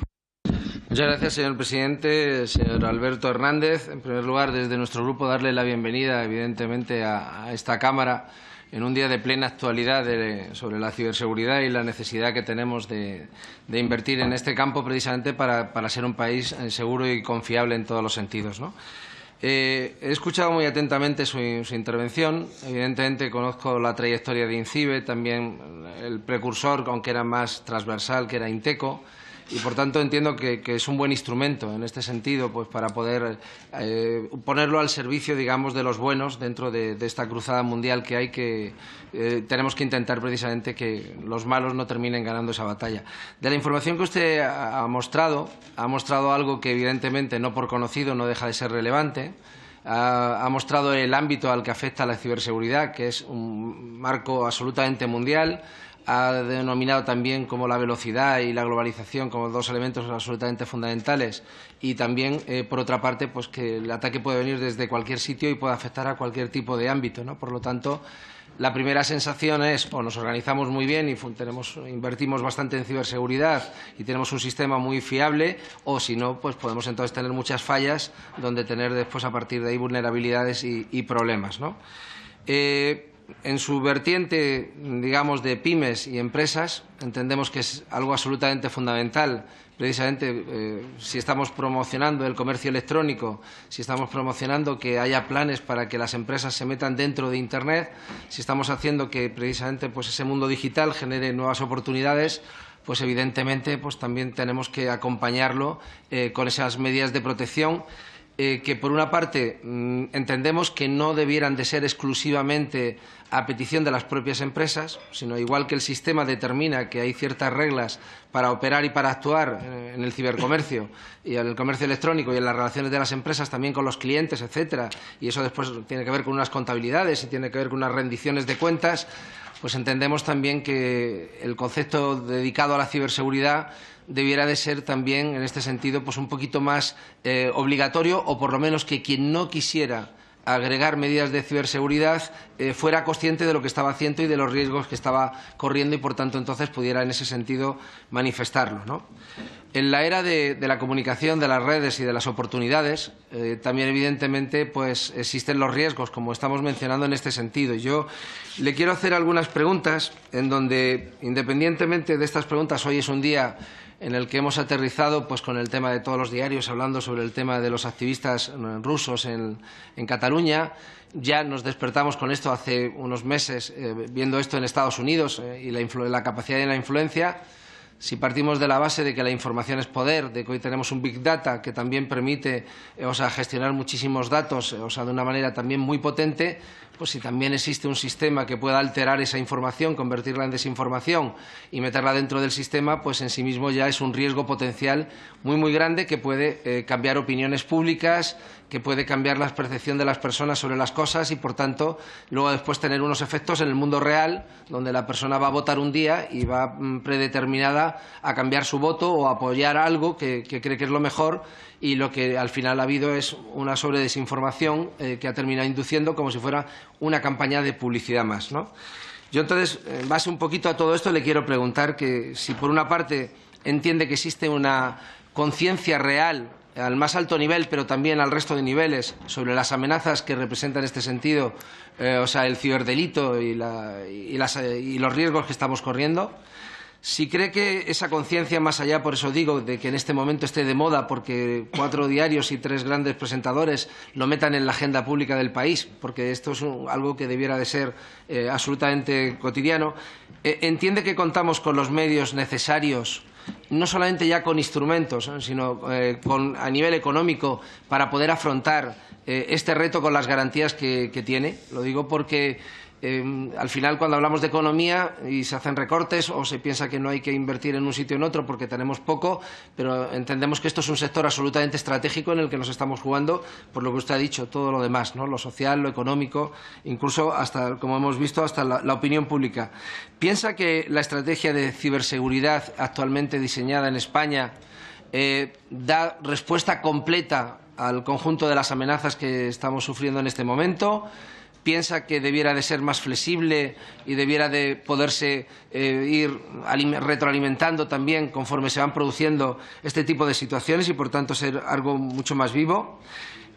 Muchas gracias, señor presidente. Señor Alberto Hernández, en primer lugar, desde nuestro grupo, darle la bienvenida, evidentemente, a esta Cámara en un día de plena actualidad sobre la ciberseguridad y la necesidad que tenemos de invertir en este campo precisamente para ser un país seguro y confiable en todos los sentidos, ¿no? He escuchado muy atentamente su intervención. Evidentemente conozco la trayectoria de INCIBE, también el precursor, aunque era más transversal, que era INTECO. y por tanto entiendo que es un buen instrumento en este sentido, pues para poder ponerlo al servicio, digamos, de los buenos dentro de esta cruzada mundial que hay, que tenemos que intentar precisamente que los malos no terminen ganando esa batalla. De la información que usted ha mostrado algo que evidentemente no por conocido no deja de ser relevante. Ha mostrado el ámbito al que afecta la ciberseguridad, que es un marco absolutamente mundial. Ha denominado también como la velocidad y la globalización como dos elementos absolutamente fundamentales, y también, por otra parte, pues que el ataque puede venir desde cualquier sitio y puede afectar a cualquier tipo de ámbito, ¿no? Por lo tanto, la primera sensación es o nos organizamos muy bien y invertimos bastante en ciberseguridad y tenemos un sistema muy fiable, o si no, pues podemos entonces tener muchas fallas donde tener después a partir de ahí vulnerabilidades y problemas, ¿no? En su vertiente, digamos, de pymes y empresas, entendemos que es algo absolutamente fundamental, precisamente si estamos promocionando el comercio electrónico, si estamos promocionando que haya planes para que las empresas se metan dentro de Internet, si estamos haciendo que precisamente pues ese mundo digital genere nuevas oportunidades, pues evidentemente pues también tenemos que acompañarlo con esas medidas de protección que, por una parte, entendemos que no debieran de ser exclusivamente a petición de las propias empresas, sino igual que el sistema determina que hay ciertas reglas para operar y para actuar en el cibercomercio y en el comercio electrónico y en las relaciones de las empresas también con los clientes, etcétera, y eso después tiene que ver con unas contabilidades y tiene que ver con unas rendiciones de cuentas, pues entendemos también que el concepto dedicado a la ciberseguridad debiera de ser también, en este sentido, pues un poquito más obligatorio, o por lo menos que quien no quisiera agregar medidas de ciberseguridad fuera consciente de lo que estaba haciendo y de los riesgos que estaba corriendo y, por tanto, entonces pudiera en ese sentido manifestarlo, ¿no? En la era de la comunicación, de las redes y de las oportunidades, también evidentemente pues existen los riesgos, como estamos mencionando en este sentido. Yo le quiero hacer algunas preguntas en donde, independientemente de estas preguntas, hoy es un día en el que hemos aterrizado pues con el tema de todos los diarios hablando sobre el tema de los activistas rusos en Cataluña. Ya nos despertamos con esto hace unos meses, viendo esto en Estados Unidos y la capacidad de la influencia. Si partimos de la base de que la información es poder, de que hoy tenemos un Big Data que también permite gestionar muchísimos datos de una manera también muy potente, pues si también existe un sistema que pueda alterar esa información, convertirla en desinformación y meterla dentro del sistema, pues en sí mismo ya es un riesgo potencial muy grande que puede cambiar opiniones públicas, que puede cambiar la percepción de las personas sobre las cosas y, por tanto, luego después tener unos efectos en el mundo real, donde la persona va a votar un día y va predeterminada a cambiar su voto o a apoyar algo que cree que es lo mejor, y lo que al final ha habido es una sobredesinformación que ha terminado induciendo como si fuera una campaña de publicidad más, ¿no? Yo entonces, en base un poquito a todo esto, le quiero preguntar que si por una parte entiende que existe una conciencia real al más alto nivel, pero también al resto de niveles, sobre las amenazas que representa en este sentido el ciberdelito y los riesgos que estamos corriendo. Si cree que esa conciencia, más allá, por eso digo, de que en este momento esté de moda porque 4 diarios y 3 grandes presentadores lo metan en la agenda pública del país, porque esto es algo que debiera de ser absolutamente cotidiano, entiende que contamos con los medios necesarios, no solamente ya con instrumentos, sino a nivel económico, para poder afrontar este reto con las garantías que tiene. Lo digo porque al final, cuando hablamos de economía y se hacen recortes o se piensa que no hay que invertir en un sitio o en otro porque tenemos poco, pero entendemos que esto es un sector absolutamente estratégico en el que nos estamos jugando, por lo que usted ha dicho, todo lo demás, ¿no? Lo social, lo económico, incluso hasta, como hemos visto, hasta la opinión pública. ¿Piensa que la estrategia de ciberseguridad actualmente diseñada en España da respuesta completa al conjunto de las amenazas que estamos sufriendo en este momento? ¿Piensa que debiera de ser más flexible y debiera de poderse ir retroalimentando también conforme se van produciendo este tipo de situaciones y, por tanto, ser algo mucho más vivo?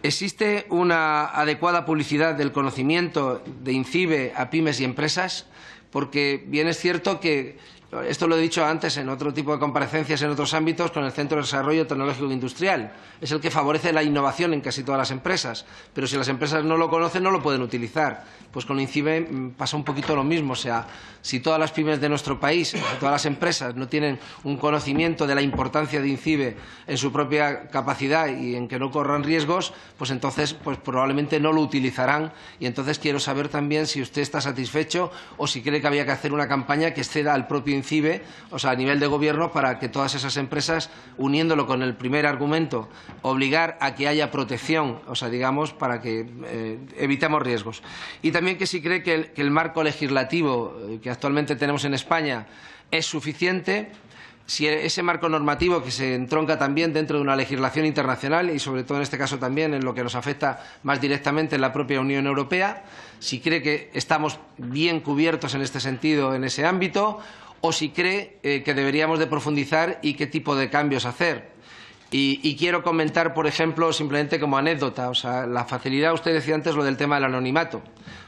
¿Existe una adecuada publicidad del conocimiento de INCIBE a pymes y empresas? Porque bien es cierto que esto lo he dicho antes en otro tipo de comparecencias en otros ámbitos, con el Centro de Desarrollo Tecnológico e Industrial. Es el que favorece la innovación en casi todas las empresas, pero si las empresas no lo conocen, no lo pueden utilizar. Pues con INCIBE pasa un poquito lo mismo. O sea, si todas las pymes de nuestro país, todas las empresas no tienen un conocimiento de la importancia de INCIBE en su propia capacidad y en que no corran riesgos, pues entonces probablemente no lo utilizarán. Y entonces quiero saber también si usted está satisfecho o si cree que había que hacer una campaña que exceda al propio INCIBE, o sea, a nivel de gobierno, para que todas esas empresas, uniéndolo con el primer argumento, obligar a que haya protección, o sea, digamos, para que evitemos riesgos. Y también que si cree que el marco legislativo que actualmente tenemos en España es suficiente, si ese marco normativo que se entronca también dentro de una legislación internacional y sobre todo en este caso también en lo que nos afecta más directamente en la propia Unión Europea, si cree que estamos bien cubiertos en este sentido, en ese ámbito, o si cree que deberíamos de profundizar y qué tipo de cambios hacer. Y quiero comentar, por ejemplo, simplemente como anécdota, o sea, la facilidad, usted decía antes lo del tema del anonimato.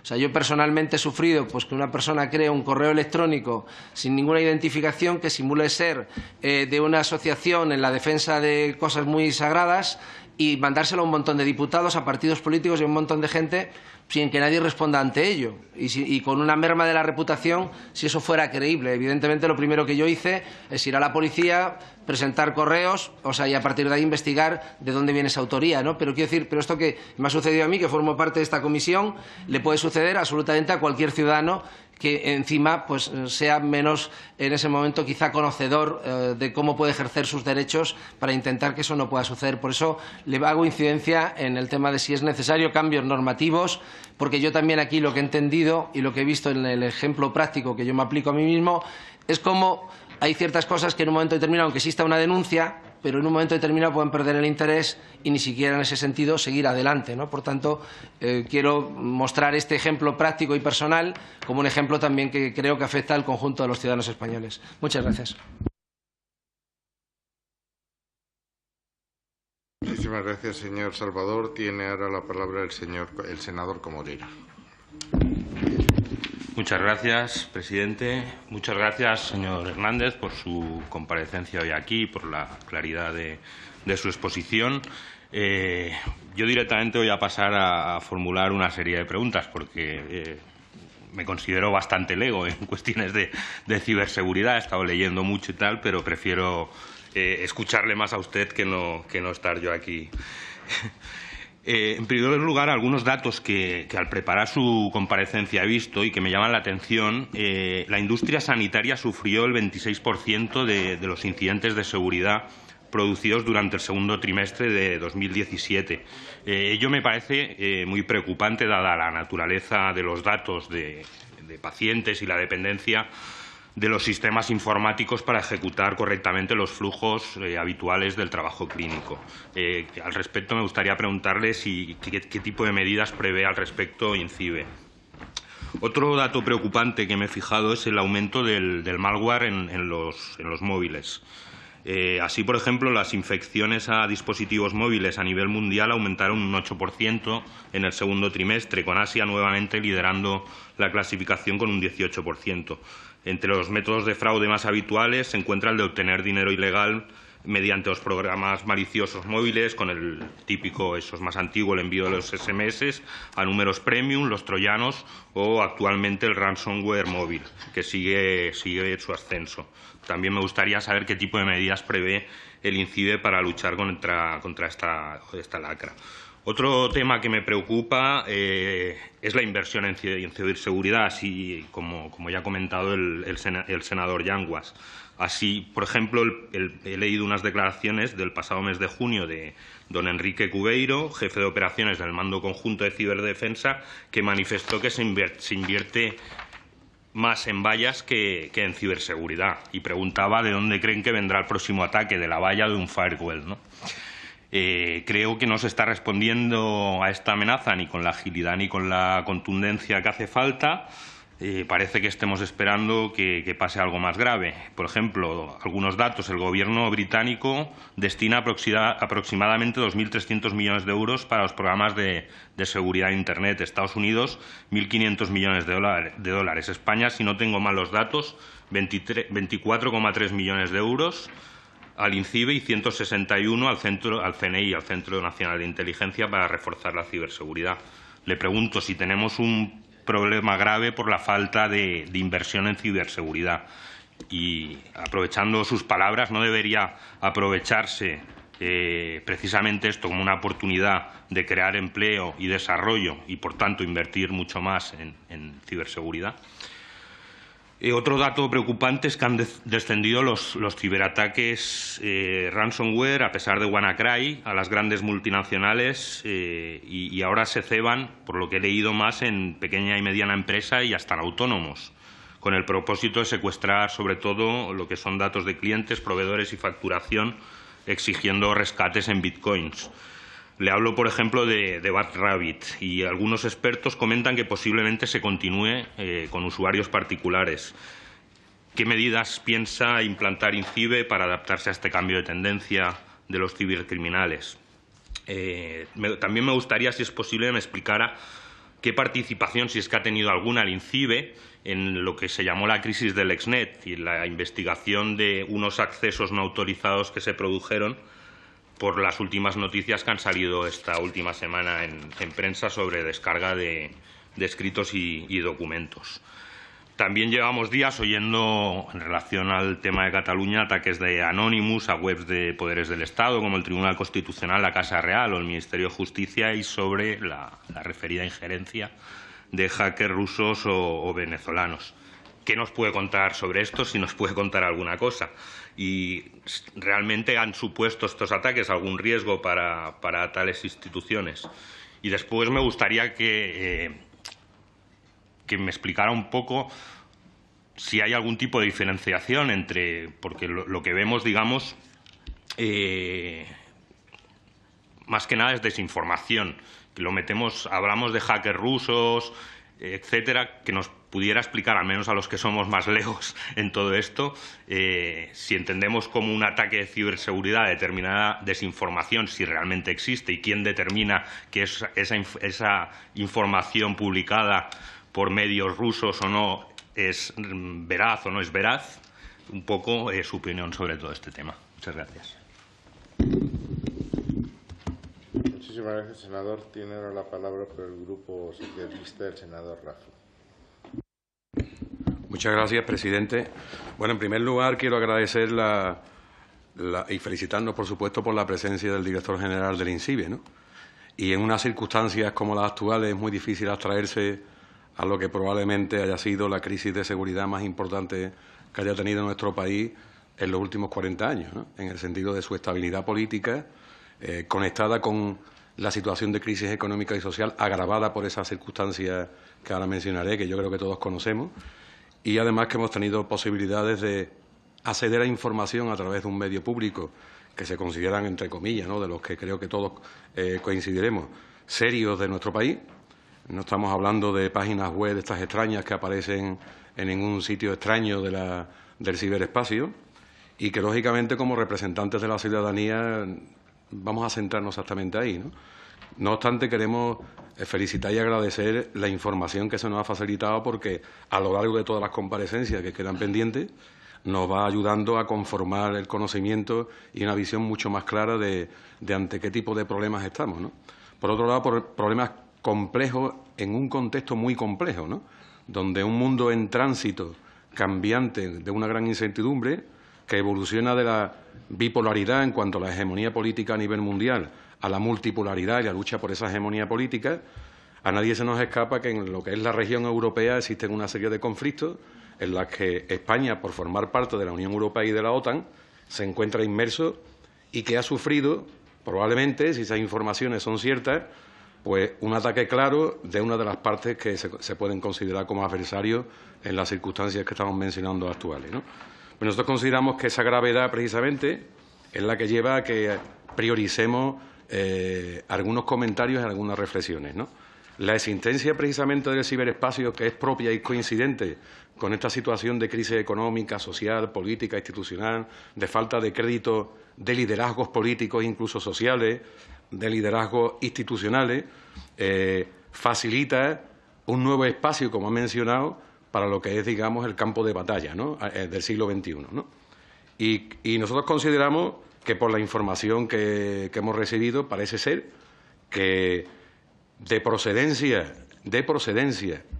O sea, yo personalmente he sufrido pues que una persona cree un correo electrónico sin ninguna identificación que simule ser de una asociación en la defensa de cosas muy sagradas y mandárselo a un montón de diputados, a partidos políticos y a un montón de gente sin que nadie responda ante ello y con una merma de la reputación si eso fuera creíble. Evidentemente, lo primero que yo hice es ir a la policía, presentar correos, o sea, y a partir de ahí investigar de dónde viene esa autoría, ¿no? Pero quiero decir, pero esto que me ha sucedido a mí, que formo parte de esta comisión, le puede suceder absolutamente a cualquier ciudadano que encima pues sea menos en ese momento quizá conocedor de cómo puede ejercer sus derechos para intentar que eso no pueda suceder. Por eso le hago incidencia en el tema de si es necesario cambios normativos, porque yo también aquí lo que he entendido y lo que he visto en el ejemplo práctico que yo me aplico a mí mismo es cómo hay ciertas cosas que en un momento determinado, aunque exista una denuncia, pero en un momento determinado pueden perder el interés y ni siquiera en ese sentido seguir adelante, ¿no? Por tanto, quiero mostrar este ejemplo práctico y personal como un ejemplo también que creo que afecta al conjunto de los ciudadanos españoles. Muchas gracias. Muchísimas gracias, señor Salvador. Tiene ahora la palabra el senador Comodera. Muchas gracias, presidente. Muchas gracias, señor Hernández, por su comparecencia hoy aquí y por la claridad de su exposición. Yo directamente voy a pasar a formular una serie de preguntas porque me considero bastante lego en cuestiones de ciberseguridad. He estado leyendo mucho y tal, pero prefiero escucharle más a usted que no estar yo aquí. En primer lugar, algunos datos que al preparar su comparecencia he visto y que me llaman la atención. La industria sanitaria sufrió el 26% de los incidentes de seguridad producidos durante el segundo trimestre de 2017. Ello me parece muy preocupante, dada la naturaleza de los datos de pacientes y la dependencia de los sistemas informáticos para ejecutar correctamente los flujos habituales del trabajo clínico. Al respecto, me gustaría preguntarle qué tipo de medidas prevé al respecto INCIBE. Otro dato preocupante que me he fijado es el aumento del malware en los móviles. Así, por ejemplo, las infecciones a dispositivos móviles a nivel mundial aumentaron un 8% en el segundo trimestre, con Asia nuevamente liderando la clasificación con un 18%. Entre los métodos de fraude más habituales se encuentra el de obtener dinero ilegal mediante los programas maliciosos móviles, con el típico, eso es más antiguo, el envío de los SMS a números premium, los troyanos o actualmente el ransomware móvil, que sigue su ascenso. También me gustaría saber qué tipo de medidas prevé el INCIBE para luchar contra esta lacra. Otro tema que me preocupa es la inversión en ciberseguridad, así como ya ha comentado el senador Yanguas. Así, por ejemplo, he leído unas declaraciones del pasado mes de junio de don Enrique Cubeiro, jefe de operaciones del Mando Conjunto de Ciberdefensa, que manifestó que se invierte más en vallas que en ciberseguridad, y preguntaba de dónde creen que vendrá el próximo ataque, de la valla o de un firewall, ¿no? Creo que no se está respondiendo a esta amenaza ni con la agilidad ni con la contundencia que hace falta. parece que estemos esperando que pase algo más grave. Por ejemplo, algunos datos. El Gobierno británico destina aproximadamente 2.300 millones de euros para los programas de seguridad de Internet. Estados Unidos, 1.500 millones de dólares. España, si no tengo mal los datos, 24,3 millones de euros al INCIBE y 161 al CNI, al Centro Nacional de Inteligencia, para reforzar la ciberseguridad. Le pregunto si tenemos un problema grave por la falta de inversión en ciberseguridad. Y, aprovechando sus palabras, ¿no debería aprovecharse precisamente esto como una oportunidad de crear empleo y desarrollo y, por tanto, invertir mucho más en ciberseguridad? Otro dato preocupante es que han descendido los ciberataques ransomware, a pesar de WannaCry, a las grandes multinacionales y ahora se ceban, por lo que he leído, más en pequeña y mediana empresa y hasta en autónomos, con el propósito de secuestrar sobre todo lo que son datos de clientes, proveedores y facturación, exigiendo rescates en bitcoins. Le hablo, por ejemplo, de BadRabbit, y algunos expertos comentan que posiblemente se continúe con usuarios particulares. ¿Qué medidas piensa implantar INCIBE para adaptarse a este cambio de tendencia de los cibercriminales? También me gustaría, si es posible, me explicara qué participación, si es que ha tenido alguna, el INCIBE en lo que se llamó la crisis del Exnet y la investigación de unos accesos no autorizados que se produjeron por las últimas noticias que han salido esta última semana en prensa sobre descarga de escritos y documentos. También llevamos días oyendo, en relación al tema de Cataluña, ataques de Anonymous a webs de poderes del Estado, como el Tribunal Constitucional, la Casa Real o el Ministerio de Justicia, y sobre la referida injerencia de hackers rusos o venezolanos. ¿Qué nos puede contar sobre esto, si nos puede contar alguna cosa? ¿Y realmente han supuesto estos ataques algún riesgo para tales instituciones? Y después me gustaría que me explicara un poco si hay algún tipo de diferenciación entre, porque lo que vemos, digamos, más que nada es desinformación. Hablamos de hackers rusos, etcétera, que nos pudiera explicar, al menos a los que somos más lejos en todo esto, si entendemos como un ataque de ciberseguridad determinada desinformación, si realmente existe, y quién determina que esa información publicada por medios rusos o no es veraz o no es veraz. Un poco su opinión sobre todo este tema. Muchas gracias. Muchísimas gracias, senador. Tiene ahora la palabra por el Grupo Socialista el senador Raffo. Muchas gracias, presidente. Bueno, en primer lugar, quiero agradecer y felicitarnos, por supuesto, por la presencia del director general del INCIBE, ¿no? Y en unas circunstancias como las actuales es muy difícil abstraerse a lo que probablemente haya sido la crisis de seguridad más importante que haya tenido nuestro país en los últimos 40 años, ¿no? En el sentido de su estabilidad política, conectada con la situación de crisis económica y social agravada por esas circunstancias que ahora mencionaré, que yo creo que todos conocemos, y además que hemos tenido posibilidades de acceder a información a través de un medio público que se consideran, entre comillas, ¿no?, de los que creo que todos coincidiremos, serios de nuestro país. No estamos hablando de páginas web estas extrañas que aparecen en ningún sitio extraño del ciberespacio, y que, lógicamente, como representantes de la ciudadanía vamos a centrarnos exactamente ahí, ¿no? No obstante, queremos felicitar y agradecer la información que se nos ha facilitado, porque a lo largo de todas las comparecencias que quedan pendientes nos va ayudando a conformar el conocimiento y una visión mucho más clara de ante qué tipo de problemas estamos, ¿no? Por otro lado, por problemas complejos en un contexto muy complejo, ¿no?, donde un mundo en tránsito, cambiante, de una gran incertidumbre, que evoluciona de la bipolaridad en cuanto a la hegemonía política a nivel mundial a la multipolaridad y la lucha por esa hegemonía política. A nadie se nos escapa que en lo que es la región europea existen una serie de conflictos en las que España, por formar parte de la Unión Europea y de la OTAN, se encuentra inmerso y que ha sufrido, probablemente, si esas informaciones son ciertas, pues un ataque claro de una de las partes que se pueden considerar como adversarios en las circunstancias que estamos mencionando actuales, ¿no? Pero nosotros consideramos que esa gravedad, precisamente, es la que lleva a que prioricemos algunos comentarios y algunas reflexiones, ¿no? la existencia precisamente del ciberespacio, que es propia y coincidente con esta situación de crisis económica, social, política, institucional, de falta de crédito, de liderazgos políticos, incluso sociales, de liderazgos institucionales, facilita un nuevo espacio, como ha mencionado, para lo que es, digamos, el campo de batalla, ¿no?, del siglo XXI, ¿no? Y nosotros consideramos que, por la información que hemos recibido, parece ser que de procedencia,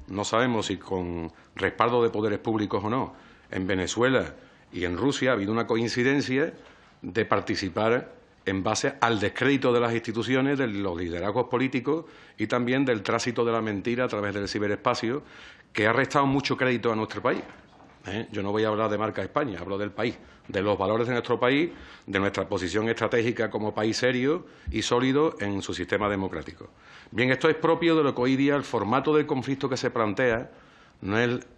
no sabemos si con respaldo de poderes públicos o no, en Venezuela y en Rusia ha habido una coincidencia de participar en base al descrédito de las instituciones, de los liderazgos políticos y también del tránsito de la mentira a través del ciberespacio, que ha restado mucho crédito a nuestro país. Yo no voy a hablar de marca España, hablo del país, de los valores de nuestro país, de nuestra posición estratégica como país serio y sólido en su sistema democrático. Bien, esto es propio de lo que hoy día el formato del conflicto que se plantea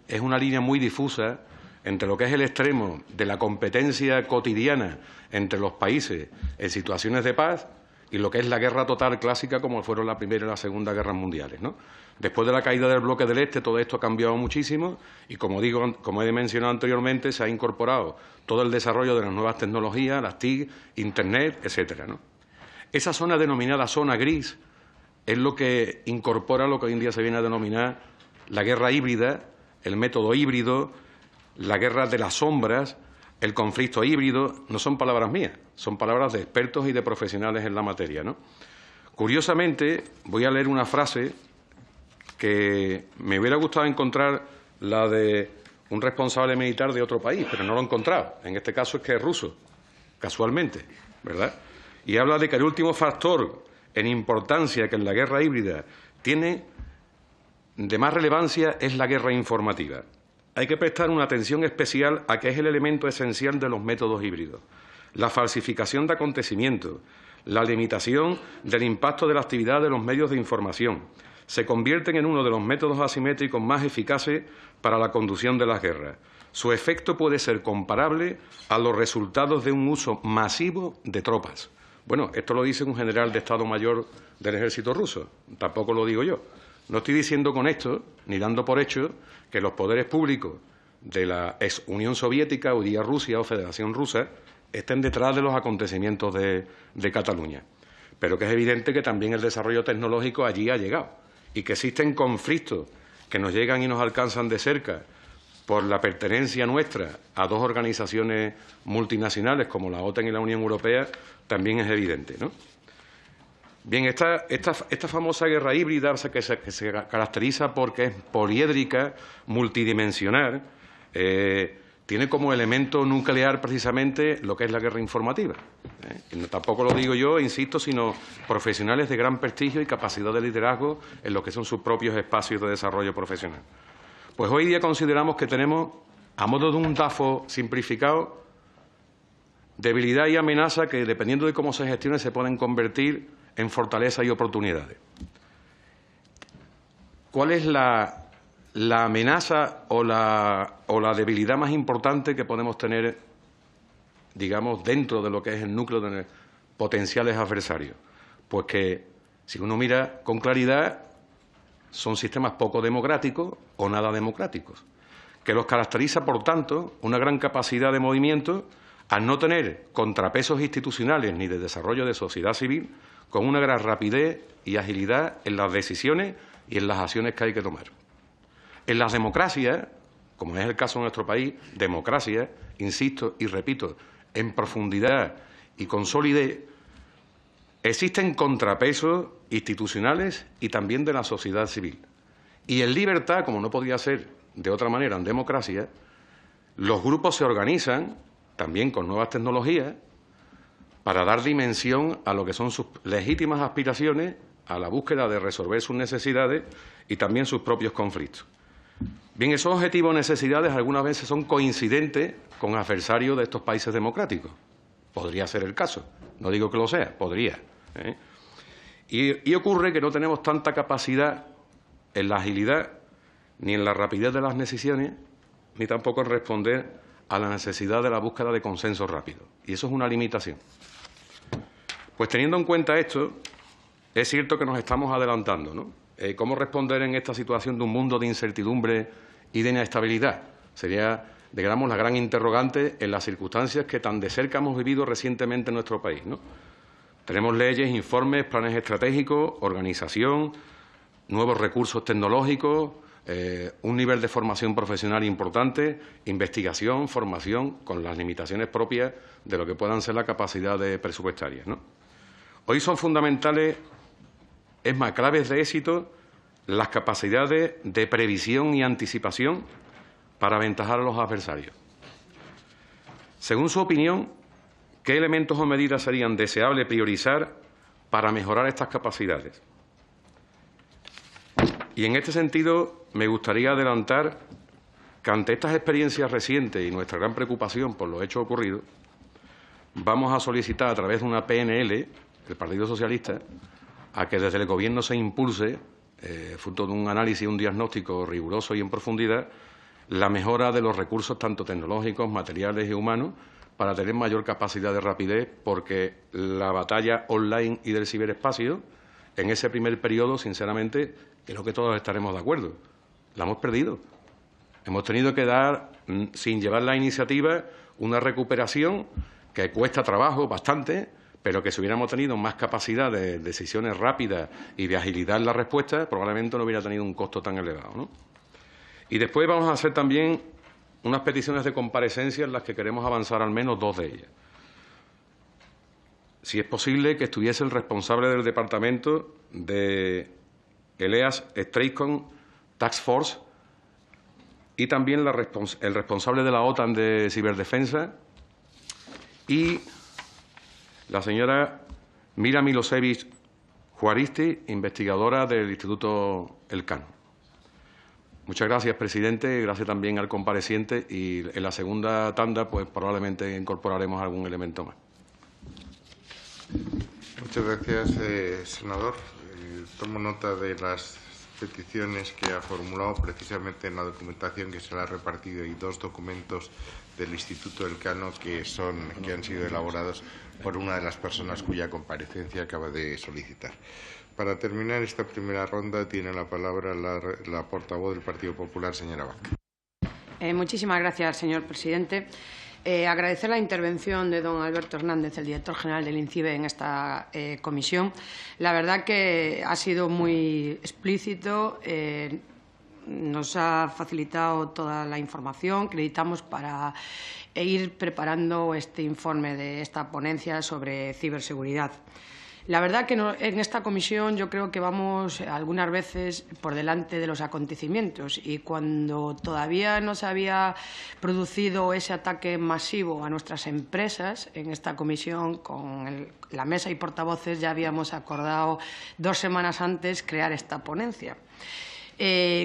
es una línea muy difusa entre lo que es el extremo de la competencia cotidiana entre los países en situaciones de paz y lo que es la guerra total clásica, como fueron la Primera y la Segunda Guerras Mundiales, ¿no? Después de la caída del bloque del Este, todo esto ha cambiado muchísimo y, como he mencionado anteriormente, se ha incorporado todo el desarrollo de las nuevas tecnologías, las TIC, Internet, etcétera, ¿no? Esa zona denominada zona gris es lo que incorpora lo que hoy en día se viene a denominar la guerra híbrida, el método híbrido, la guerra de las sombras, el conflicto híbrido. No son palabras mías, son palabras de expertos y de profesionales en la materia, ¿no? Curiosamente, voy a leer una frase que me hubiera gustado encontrar, la de un responsable militar de otro país, pero no lo he encontrado. En este caso es que es ruso, casualmente, ¿verdad? Y habla de que el último factor en importancia que en la guerra híbrida tiene de más relevancia es la guerra informativa. Hay que prestar una atención especial a que es el elemento esencial de los métodos híbridos. La falsificación de acontecimientos, la limitación del impacto de la actividad de los medios de información, se convierten en uno de los métodos asimétricos más eficaces para la conducción de las guerras. Su efecto puede ser comparable a los resultados de un uso masivo de tropas. Bueno, esto lo dice un general de Estado Mayor del ejército ruso, tampoco lo digo yo. No estoy diciendo con esto, ni dando por hecho, que los poderes públicos de la ex Unión Soviética, hoy día Rusia o Federación Rusa, estén detrás de los acontecimientos de Cataluña. Pero que es evidente que también el desarrollo tecnológico allí ha llegado y que existen conflictos que nos llegan y nos alcanzan de cerca por la pertenencia nuestra a dos organizaciones multinacionales como la OTAN y la Unión Europea, también es evidente, ¿no? Bien, esta famosa guerra híbrida, o sea, que se caracteriza porque es poliédrica, multidimensional, tiene como elemento nuclear precisamente lo que es la guerra informativa. Y no, tampoco lo digo yo, insisto, sino profesionales de gran prestigio y capacidad de liderazgo en lo que son sus propios espacios de desarrollo profesional. Pues hoy día consideramos que tenemos, a modo de un DAFO simplificado, debilidad y amenaza que, dependiendo de cómo se gestione, se pueden convertir en fortaleza y oportunidades. ¿Cuál es la amenaza o la debilidad más importante que podemos tener, digamos, dentro de lo que es el núcleo de potenciales adversarios? Pues que, si uno mira con claridad, son sistemas poco democráticos o nada democráticos, que los caracteriza, por tanto, una gran capacidad de movimiento al no tener contrapesos institucionales ni de desarrollo de sociedad civil, con una gran rapidez y agilidad en las decisiones y en las acciones que hay que tomar. En las democracias, como es el caso de nuestro país, democracias, insisto y repito, en profundidad y con solidez, existen contrapesos institucionales y también de la sociedad civil. Y en libertad, como no podía ser de otra manera en democracia, los grupos se organizan, también con nuevas tecnologías, para dar dimensión a lo que son sus legítimas aspiraciones, a la búsqueda de resolver sus necesidades y también sus propios conflictos. Bien, esos objetivos o necesidades algunas veces son coincidentes con adversarios de estos países democráticos. Podría ser el caso, no digo que lo sea, podría. Y ocurre que no tenemos tanta capacidad en la agilidad ni en la rapidez de las decisiones, ni tampoco en responder a la necesidad de la búsqueda de consenso rápido. Y eso es una limitación. Pues teniendo en cuenta esto, es cierto que nos estamos adelantando, ¿no? ¿Cómo responder en esta situación de un mundo de incertidumbre y de inestabilidad? Sería, digamos, la gran interrogante en las circunstancias que tan de cerca hemos vivido recientemente en nuestro país, ¿no? Tenemos leyes, informes, planes estratégicos, organización, nuevos recursos tecnológicos, un nivel de formación profesional importante, investigación, formación, con las limitaciones propias de lo que puedan ser las capacidades presupuestarias, ¿no? Hoy son fundamentales, es más, claves de éxito, las capacidades de previsión y anticipación para aventajar a los adversarios. Según su opinión, ¿qué elementos o medidas serían deseables priorizar para mejorar estas capacidades? Y en este sentido, me gustaría adelantar que ante estas experiencias recientes y nuestra gran preocupación por los hechos ocurridos, vamos a solicitar a través de una PNL del Partido Socialista a que desde el Gobierno se impulse, fruto de un análisis y un diagnóstico riguroso y en profundidad, la mejora de los recursos tanto tecnológicos, materiales y humanos para tener mayor capacidad de rapidez, porque la batalla online y del ciberespacio, en ese primer periodo, sinceramente, creo que todos estaremos de acuerdo, la hemos perdido. Hemos tenido que dar, sin llevar la iniciativa, una recuperación que cuesta trabajo bastante, pero que si hubiéramos tenido más capacidad de decisiones rápidas y de agilidad en la respuesta, probablemente no hubiera tenido un costo tan elevado, ¿no? Y después vamos a hacer también unas peticiones de comparecencia en las que queremos avanzar al menos dos de ellas. Si es posible, que estuviese el responsable del departamento de EAS Stratcom Task Force y también el responsable de la OTAN de ciberdefensa y la señora Mira Milosevic Juaristi, investigadora del Instituto Elcano. Muchas gracias, presidente. Gracias también al compareciente. Y en la segunda tanda, pues probablemente incorporaremos algún elemento más. Muchas gracias, senador. Tomo nota de las peticiones que ha formulado precisamente en la documentación que se le ha repartido y dos documentos del Instituto Elcano que han sido elaborados por una de las personas cuya comparecencia acaba de solicitar. Para terminar esta primera ronda tiene la palabra la portavoz del Partido Popular, señora Vázquez. Muchísimas gracias, señor presidente. Agradecer la intervención de don Alberto Hernández, el director general del INCIBE, en esta comisión. La verdad que ha sido muy explícito, nos ha facilitado toda la información que necesitamos para ir preparando este informe de esta ponencia sobre ciberseguridad. La verdad que en esta comisión yo creo que vamos algunas veces por delante de los acontecimientos y cuando todavía no se había producido ese ataque masivo a nuestras empresas, en esta comisión con la mesa y portavoces ya habíamos acordado 2 semanas antes crear esta ponencia.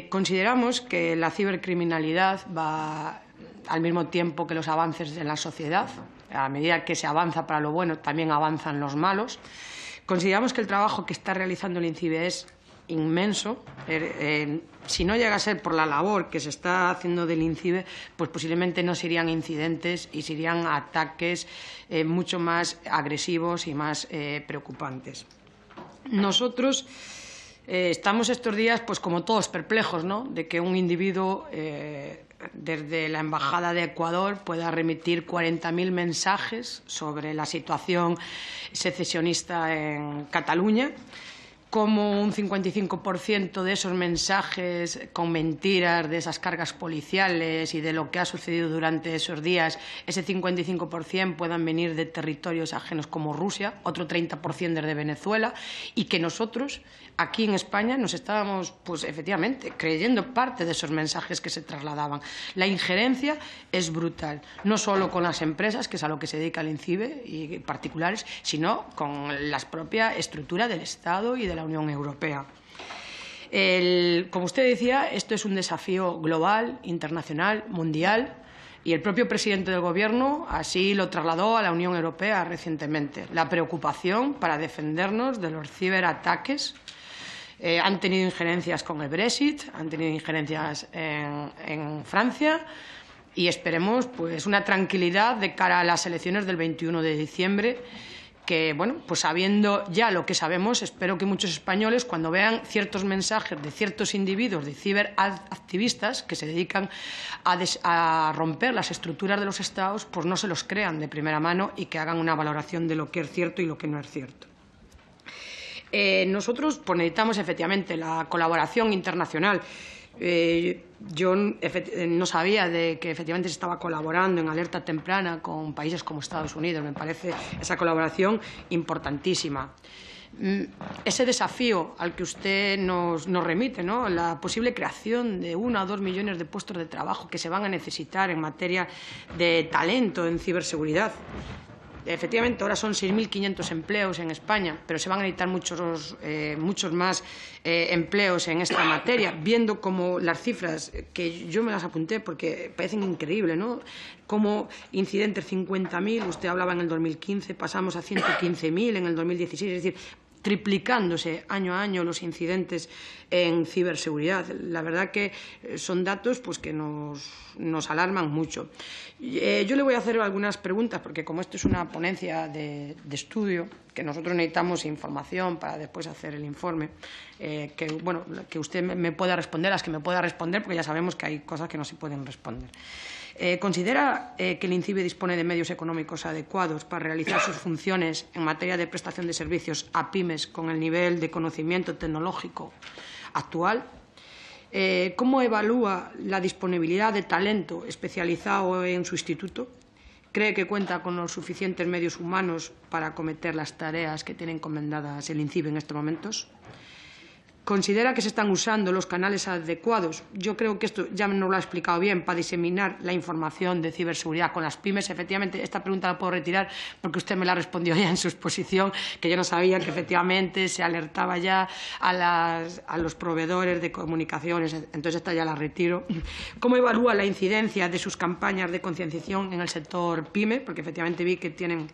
Consideramos que la cibercriminalidad va al mismo tiempo que los avances en la sociedad. A medida que se avanza para lo bueno, también avanzan los malos. Consideramos que el trabajo que está realizando el INCIBE es inmenso. Si no llega a ser por la labor que se está haciendo del INCIBE, pues posiblemente no serían incidentes y serían ataques mucho más agresivos y más preocupantes. Nosotros estamos estos días, pues como todos, perplejos, ¿no?, de que un individuo desde la Embajada de Ecuador pueda remitir 40.000 mensajes sobre la situación secesionista en Cataluña, como un 55% de esos mensajes con mentiras de esas cargas policiales y de lo que ha sucedido durante esos días, ese 55% puedan venir de territorios ajenos como Rusia, otro 30% desde Venezuela, y que nosotros aquí en España nos estábamos, pues efectivamente, creyendo parte de esos mensajes que se trasladaban. La injerencia es brutal, no solo con las empresas, que es a lo que se dedica el INCIBE, y particulares, sino con la propia estructura del Estado y de la Unión Europea. Como usted decía, esto es un desafío global, internacional, mundial, y el propio presidente del Gobierno así lo trasladó a la Unión Europea recientemente. La preocupación para defendernos de los ciberataques. Han tenido injerencias con el Brexit, han tenido injerencias en Francia y esperemos pues una tranquilidad de cara a las elecciones del 21 de diciembre que, bueno, pues sabiendo ya lo que sabemos, espero que muchos españoles, cuando vean ciertos mensajes de ciertos individuos, de ciberactivistas que se dedican a romper las estructuras de los estados, pues no se los crean de primera mano y que hagan una valoración de lo que es cierto y lo que no es cierto. Nosotros pues, necesitamos efectivamente la colaboración internacional. Yo no sabía de que efectivamente se estaba colaborando en alerta temprana con países como Estados Unidos. Me parece esa colaboración importantísima. Ese desafío al que usted nos remite, ¿no? La posible creación de 1 o 2 millones de puestos de trabajo que se van a necesitar en materia de talento en ciberseguridad. Efectivamente, ahora son 6.500 empleos en España, pero se van a necesitar muchos más empleos en esta materia, viendo como las cifras, que yo me las apunté porque parecen increíbles, ¿no? Como incidentes 50.000, usted hablaba en el 2015, pasamos a 115.000 en el 2016, es decir, triplicándose año a año los incidentes en ciberseguridad. La verdad que son datos pues, que nos alarman mucho. Yo le voy a hacer algunas preguntas, porque como esto es una ponencia de estudio, que nosotros necesitamos información para después hacer el informe, que usted me pueda responder, las que me pueda responder, porque ya sabemos que hay cosas que no se pueden responder. ¿Considera que el INCIBE dispone de medios económicos adecuados para realizar sus funciones en materia de prestación de servicios a pymes con el nivel de conocimiento tecnológico actual? ¿Cómo evalúa la disponibilidad de talento especializado en su instituto? ¿Cree que cuenta con los suficientes medios humanos para acometer las tareas que tiene encomendadas el INCIBE en estos momentos? ¿Considera que se están usando los canales adecuados? Yo creo que esto ya nos lo ha explicado bien, para diseminar la información de ciberseguridad con las pymes. Efectivamente, esta pregunta la puedo retirar porque usted me la respondió ya en su exposición, que yo no sabía que efectivamente se alertaba ya a los proveedores de comunicaciones. Entonces, esta ya la retiro. ¿Cómo evalúa la incidencia de sus campañas de concienciación en el sector pyme? Porque efectivamente vi que tienen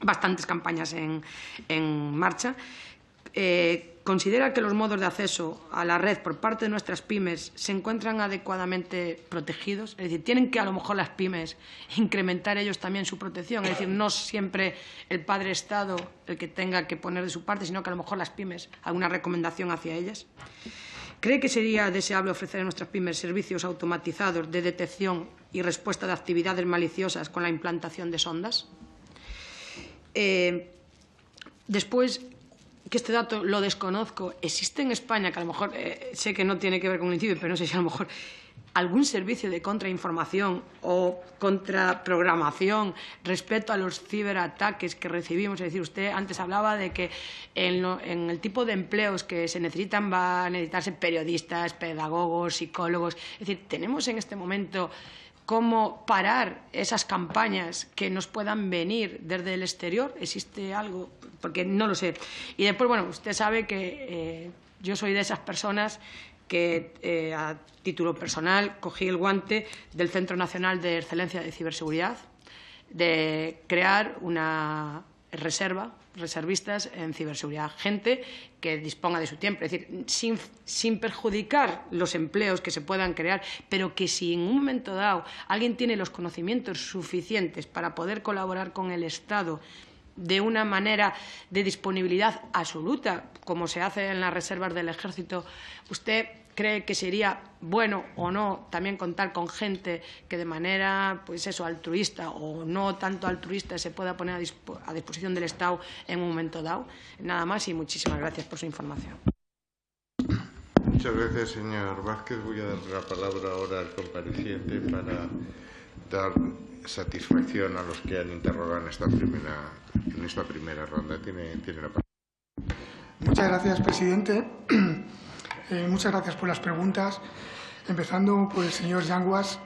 bastantes campañas en marcha. ¿Considera que los modos de acceso a la red por parte de nuestras pymes se encuentran adecuadamente protegidos? Es decir, ¿tienen que a lo mejor las pymes incrementar ellos también su protección? Es decir, no siempre el padre Estado el que tenga que poner de su parte, sino que a lo mejor las pymes, alguna recomendación hacia ellas. ¿Cree que sería deseable ofrecer a nuestras pymes servicios automatizados de detección y respuesta de actividades maliciosas con la implantación de sondas? Después, que este dato lo desconozco, ¿existe en España, que a lo mejor sé que no tiene que ver con el INCIBE, pero no sé si a lo mejor algún servicio de contrainformación o contraprogramación respecto a los ciberataques que recibimos? Es decir, usted antes hablaba de que en el tipo de empleos que se necesitan va a necesitarse periodistas, pedagogos, psicólogos. Es decir, tenemos en este momento cómo parar esas campañas que nos puedan venir desde el exterior. ¿Existe algo? Porque no lo sé. Y después, bueno, usted sabe que yo soy de esas personas que a título personal cogí el guante del Centro Nacional de Excelencia de Ciberseguridad, de crear una reservistas en ciberseguridad, gente que disponga de su tiempo, es decir, sin perjudicar los empleos que se puedan crear, pero que si en un momento dado alguien tiene los conocimientos suficientes para poder colaborar con el Estado de una manera de disponibilidad absoluta, como se hace en las reservas del Ejército, ¿usted cree que sería bueno o no también contar con gente que de manera pues eso, altruista o no tanto altruista se pueda poner a disposición del Estado en un momento dado? Nada más y muchísimas gracias por su información. Muchas gracias, señor Vázquez. Voy a dar la palabra ahora al compareciente para dar satisfacción a los que han interrogado en esta primera ronda. Tiene la palabra. Muchas gracias, presidente. Muchas gracias por las preguntas. Empezando por el señor Yanguas,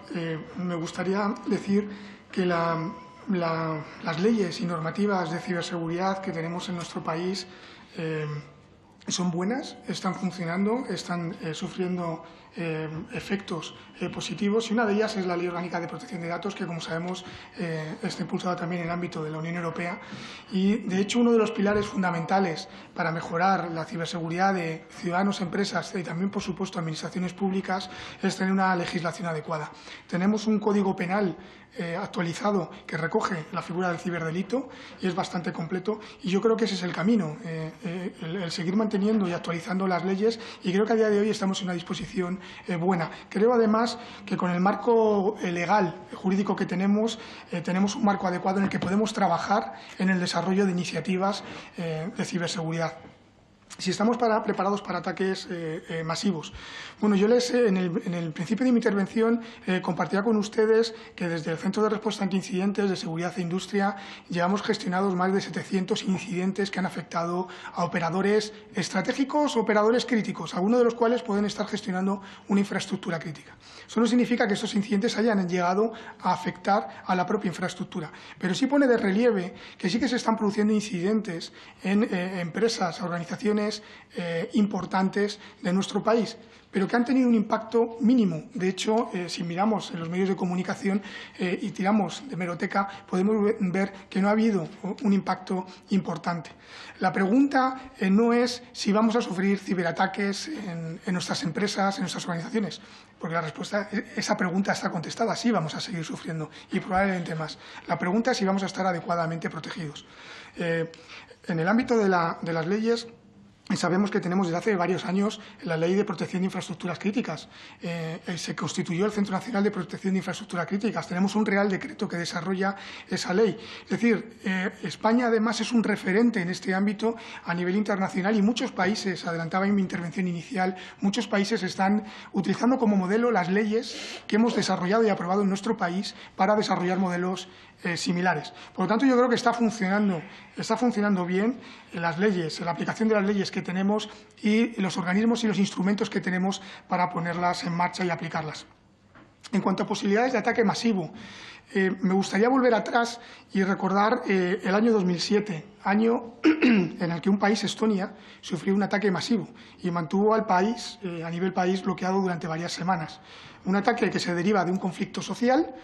me gustaría decir que las leyes y normativas de ciberseguridad que tenemos en nuestro país son buenas, están funcionando, están sufriendo efectos positivos, y una de ellas es la Ley Orgánica de Protección de Datos, que, como sabemos, está impulsada también en el ámbito de la Unión Europea. Y, de hecho, uno de los pilares fundamentales para mejorar la ciberseguridad de ciudadanos, empresas y también, por supuesto, administraciones públicas es tener una legislación adecuada. Tenemos un código penal actualizado que recoge la figura del ciberdelito y es bastante completo, y yo creo que ese es el camino, el seguir manteniendo y actualizando las leyes, y creo que a día de hoy estamos en una disposición buena. Creo además que con el marco legal, jurídico que tenemos un marco adecuado en el que podemos trabajar en el desarrollo de iniciativas de ciberseguridad. Si estamos preparados para ataques masivos. Bueno, yo en el principio de mi intervención compartía con ustedes que desde el Centro de Respuesta ante Incidentes de Seguridad e Industria llevamos gestionados más de 700 incidentes que han afectado a operadores estratégicos o operadores críticos, algunos de los cuales pueden estar gestionando una infraestructura crítica. Eso no significa que estos incidentes hayan llegado a afectar a la propia infraestructura, pero sí pone de relieve que sí que se están produciendo incidentes en empresas, organizaciones importantes de nuestro país, pero que han tenido un impacto mínimo. De hecho, si miramos en los medios de comunicación y tiramos de hemeroteca, podemos ver que no ha habido un impacto importante. La pregunta no es si vamos a sufrir ciberataques en nuestras empresas, en nuestras organizaciones, porque la respuesta, esa pregunta está contestada: sí, vamos a seguir sufriendo y probablemente más. La pregunta es si vamos a estar adecuadamente protegidos. En el ámbito de las leyes, sabemos que tenemos desde hace varios años la Ley de Protección de Infraestructuras Críticas. Se constituyó el Centro Nacional de Protección de Infraestructuras Críticas. Tenemos un Real Decreto que desarrolla esa ley. Es decir, España además es un referente en este ámbito a nivel internacional, y muchos países, adelantaba en mi intervención inicial, muchos países están utilizando como modelo las leyes que hemos desarrollado y aprobado en nuestro país para desarrollar modelos similares. Por lo tanto, yo creo que está funcionando bien las leyes, la aplicación de las leyes que tenemos y los organismos y los instrumentos que tenemos para ponerlas en marcha y aplicarlas. En cuanto a posibilidades de ataque masivo, me gustaría volver atrás y recordar el año 2007, año en el que un país, Estonia, sufrió un ataque masivo y mantuvo al país, a nivel país, bloqueado durante varias semanas. Un ataque que se deriva de un conflicto social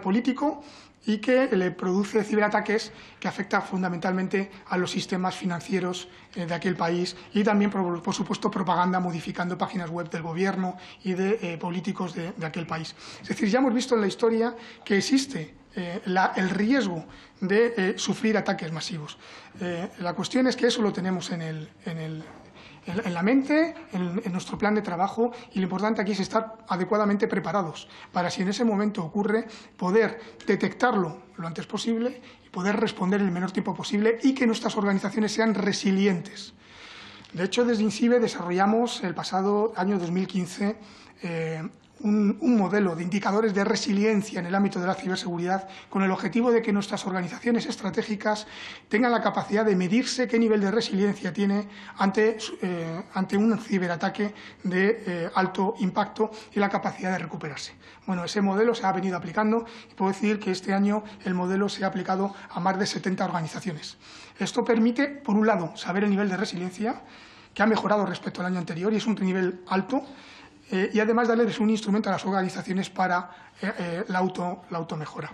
político, y que le produce ciberataques que afectan fundamentalmente a los sistemas financieros de aquel país, y también, por supuesto, propaganda, modificando páginas web del gobierno y de políticos de aquel país. Es decir, ya hemos visto en la historia que existe el riesgo de sufrir ataques masivos. La cuestión es que eso lo tenemos en la mente, en nuestro plan de trabajo, y lo importante aquí es estar adecuadamente preparados para, si en ese momento ocurre, poder detectarlo lo antes posible y poder responder en el menor tiempo posible, y que nuestras organizaciones sean resilientes. De hecho, desde INCIBE desarrollamos el pasado año 2015 un modelo de indicadores de resiliencia en el ámbito de la ciberseguridad, con el objetivo de que nuestras organizaciones estratégicas tengan la capacidad de medirse qué nivel de resiliencia tiene ante un ciberataque de alto impacto y la capacidad de recuperarse. Bueno, ese modelo se ha venido aplicando, y puedo decir que este año el modelo se ha aplicado a más de 70 organizaciones. Esto permite, por un lado, saber el nivel de resiliencia, que ha mejorado respecto al año anterior y es un nivel alto, y además darles un instrumento a las organizaciones para la automejora.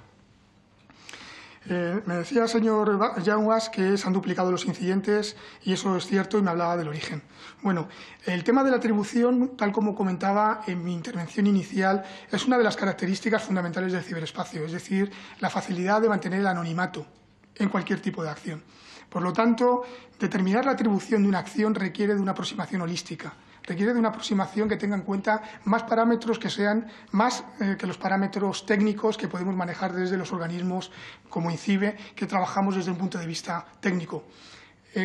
Me decía el señor Llanuas que se han duplicado los incidentes, y eso es cierto, y me hablaba del origen. Bueno, el tema de la atribución, tal como comentaba en mi intervención inicial, es una de las características fundamentales del ciberespacio, es decir, la facilidad de mantener el anonimato en cualquier tipo de acción. Por lo tanto, determinar la atribución de una acción requiere de una aproximación holística. Requiere de una aproximación que tenga en cuenta más parámetros que sean más que los parámetros técnicos que podemos manejar desde los organismos como INCIBE, que trabajamos desde un punto de vista técnico.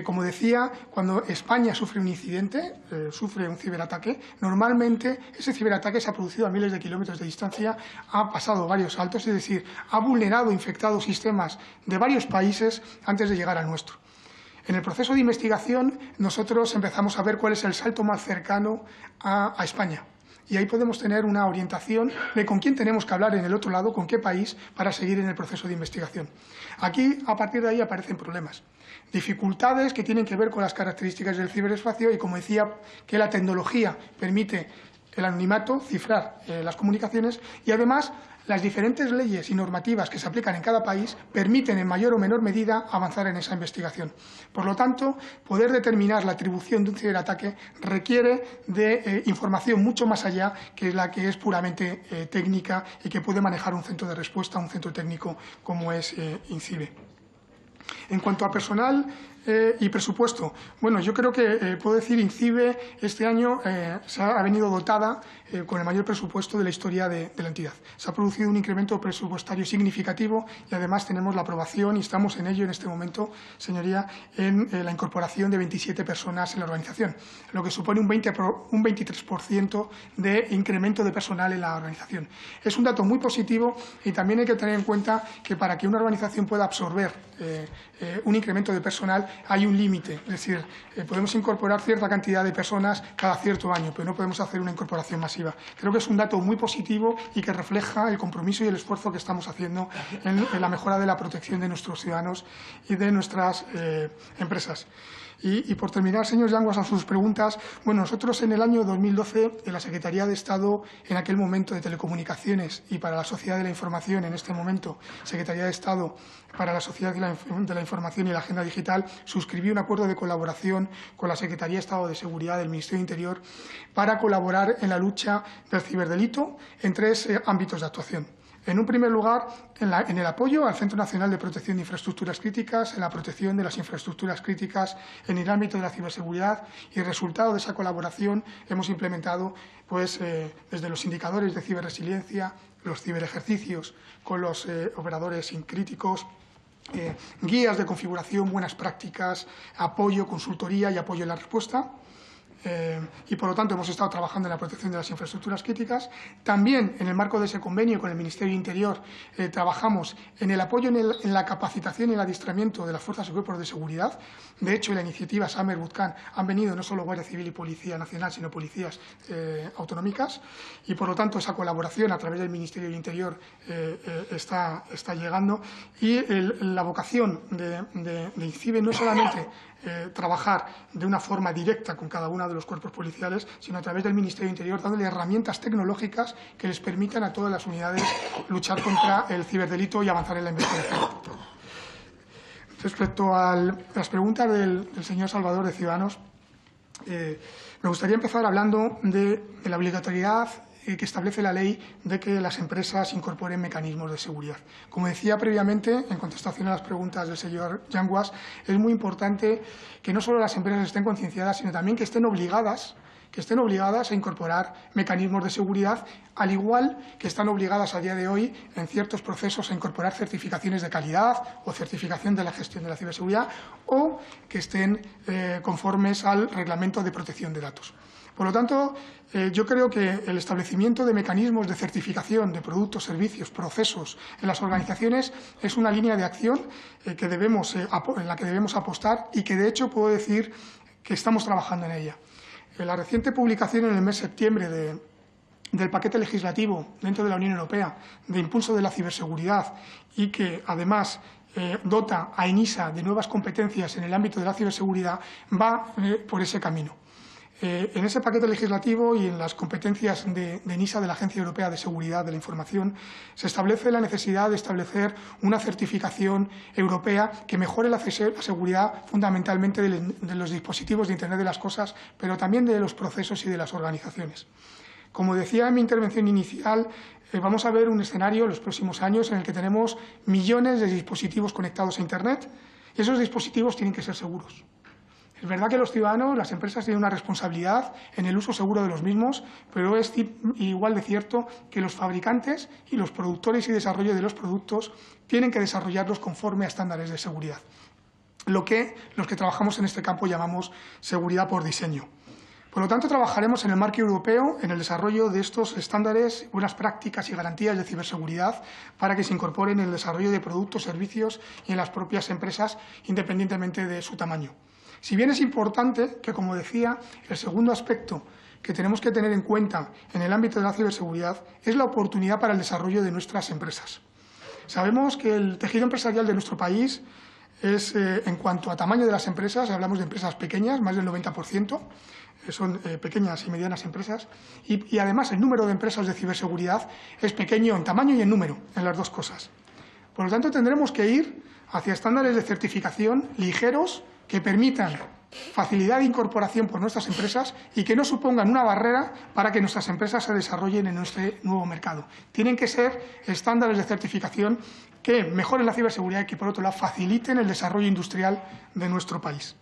Como decía, cuando España sufre un incidente, sufre un ciberataque, normalmente ese ciberataque se ha producido a miles de kilómetros de distancia, ha pasado varios saltos, es decir, ha vulnerado, infectado sistemas de varios países antes de llegar al nuestro. En el proceso de investigación, nosotros empezamos a ver cuál es el salto más cercano a España. Y ahí podemos tener una orientación de con quién tenemos que hablar en el otro lado, con qué país, para seguir en el proceso de investigación. Aquí, a partir de ahí, aparecen problemas. Dificultades que tienen que ver con las características del ciberespacio y, como decía, que la tecnología permite el anonimato, cifrar las comunicaciones y, además, las diferentes leyes y normativas que se aplican en cada país permiten, en mayor o menor medida, avanzar en esa investigación. Por lo tanto, poder determinar la atribución de un ciberataque requiere de información mucho más allá que la que es puramente técnica y que puede manejar un centro de respuesta, un centro técnico como es INCIBE. En cuanto a personal y presupuesto, bueno, yo creo que puedo decir INCIBE este año ha venido dotada con el mayor presupuesto de la historia de la entidad. Se ha producido un incremento presupuestario significativo y además tenemos la aprobación, y estamos en ello en este momento, señoría, en la incorporación de 27 personas en la organización, lo que supone un 23% de incremento de personal en la organización. Es un dato muy positivo y también hay que tener en cuenta que para que una organización pueda absorber un incremento de personal hay un límite, es decir, podemos incorporar cierta cantidad de personas cada cierto año, pero no podemos hacer una incorporación masiva. Creo que es un dato muy positivo y que refleja el compromiso y el esfuerzo que estamos haciendo en la mejora de la protección de nuestros ciudadanos y de nuestras empresas. Y por terminar, señor Yanguas, a sus preguntas, bueno, nosotros en el año 2012, en la Secretaría de Estado, en aquel momento de Telecomunicaciones y para la Sociedad de la Información, en este momento, Secretaría de Estado para la Sociedad de la Información y la Agenda Digital, suscribió un acuerdo de colaboración con la Secretaría de Estado de Seguridad del Ministerio del Interior para colaborar en la lucha del ciberdelito en 3 ámbitos de actuación. En un primer lugar, en el apoyo al Centro Nacional de Protección de Infraestructuras Críticas, en la protección de las infraestructuras críticas en el ámbito de la ciberseguridad, y resultado de esa colaboración hemos implementado desde los indicadores de ciberresiliencia, los ciberejercicios con los operadores críticos, guías de configuración, buenas prácticas, apoyo, consultoría y apoyo en la respuesta. Y, por lo tanto, hemos estado trabajando en la protección de las infraestructuras críticas. También, en el marco de ese convenio con el Ministerio del Interior, trabajamos en el apoyo en la capacitación y el adiestramiento de las fuerzas y cuerpos de seguridad. De hecho, en la iniciativa Summer Bootcamp han venido no solo Guardia Civil y Policía Nacional, sino policías autonómicas. Y, por lo tanto, esa colaboración a través del Ministerio del Interior está llegando. Y la vocación de INCIBE no es solamente trabajar de una forma directa con cada uno de los cuerpos policiales, sino a través del Ministerio del Interior, dándole herramientas tecnológicas que les permitan a todas las unidades luchar contra el ciberdelito y avanzar en la investigación. Respecto a las preguntas del señor Salvador de Ciudadanos, me gustaría empezar hablando de la obligatoriedad que establece la ley de que las empresas incorporen mecanismos de seguridad. Como decía previamente, en contestación a las preguntas del señor Yanguas, es muy importante que no solo las empresas estén concienciadas, sino también que estén obligadas a incorporar mecanismos de seguridad, al igual que están obligadas a día de hoy en ciertos procesos a incorporar certificaciones de calidad o certificación de la gestión de la ciberseguridad, o que estén conformes al Reglamento de Protección de Datos. Por lo tanto, yo creo que el establecimiento de mecanismos de certificación de productos, servicios, procesos en las organizaciones es una línea de acción en la que debemos apostar y que, de hecho, puedo decir que estamos trabajando en ella. La reciente publicación en el mes de septiembre del paquete legislativo dentro de la Unión Europea de impulso de la ciberseguridad y que, además, dota a ENISA de nuevas competencias en el ámbito de la ciberseguridad, va por ese camino. En ese paquete legislativo y en las competencias de ENISA, de la Agencia Europea de Seguridad de la Información, se establece la necesidad de establecer una certificación europea que mejore la seguridad fundamentalmente de los dispositivos de Internet de las cosas, pero también de los procesos y de las organizaciones. Como decía en mi intervención inicial, vamos a ver un escenario en los próximos años en el que tenemos millones de dispositivos conectados a Internet y esos dispositivos tienen que ser seguros. Es verdad que los ciudadanos, las empresas tienen una responsabilidad en el uso seguro de los mismos, pero es igual de cierto que los fabricantes y los productores y desarrollo de los productos tienen que desarrollarlos conforme a estándares de seguridad, lo que los que trabajamos en este campo llamamos seguridad por diseño. Por lo tanto, trabajaremos en el marco europeo en el desarrollo de estos estándares, buenas prácticas y garantías de ciberseguridad para que se incorporen en el desarrollo de productos, servicios y en las propias empresas, independientemente de su tamaño. Si bien es importante que, como decía, el segundo aspecto que tenemos que tener en cuenta en el ámbito de la ciberseguridad es la oportunidad para el desarrollo de nuestras empresas. Sabemos que el tejido empresarial de nuestro país es, en cuanto a tamaño de las empresas, hablamos de empresas pequeñas, más del 90%, son pequeñas y medianas empresas, y además el número de empresas de ciberseguridad es pequeño en tamaño y en número, en las dos cosas. Por lo tanto, tendremos que ir hacia estándares de certificación ligeros que permitan facilidad de incorporación por nuestras empresas y que no supongan una barrera para que nuestras empresas se desarrollen en nuestro nuevo mercado. Tienen que ser estándares de certificación que mejoren la ciberseguridad y que, por otro lado, faciliten el desarrollo industrial de nuestro país.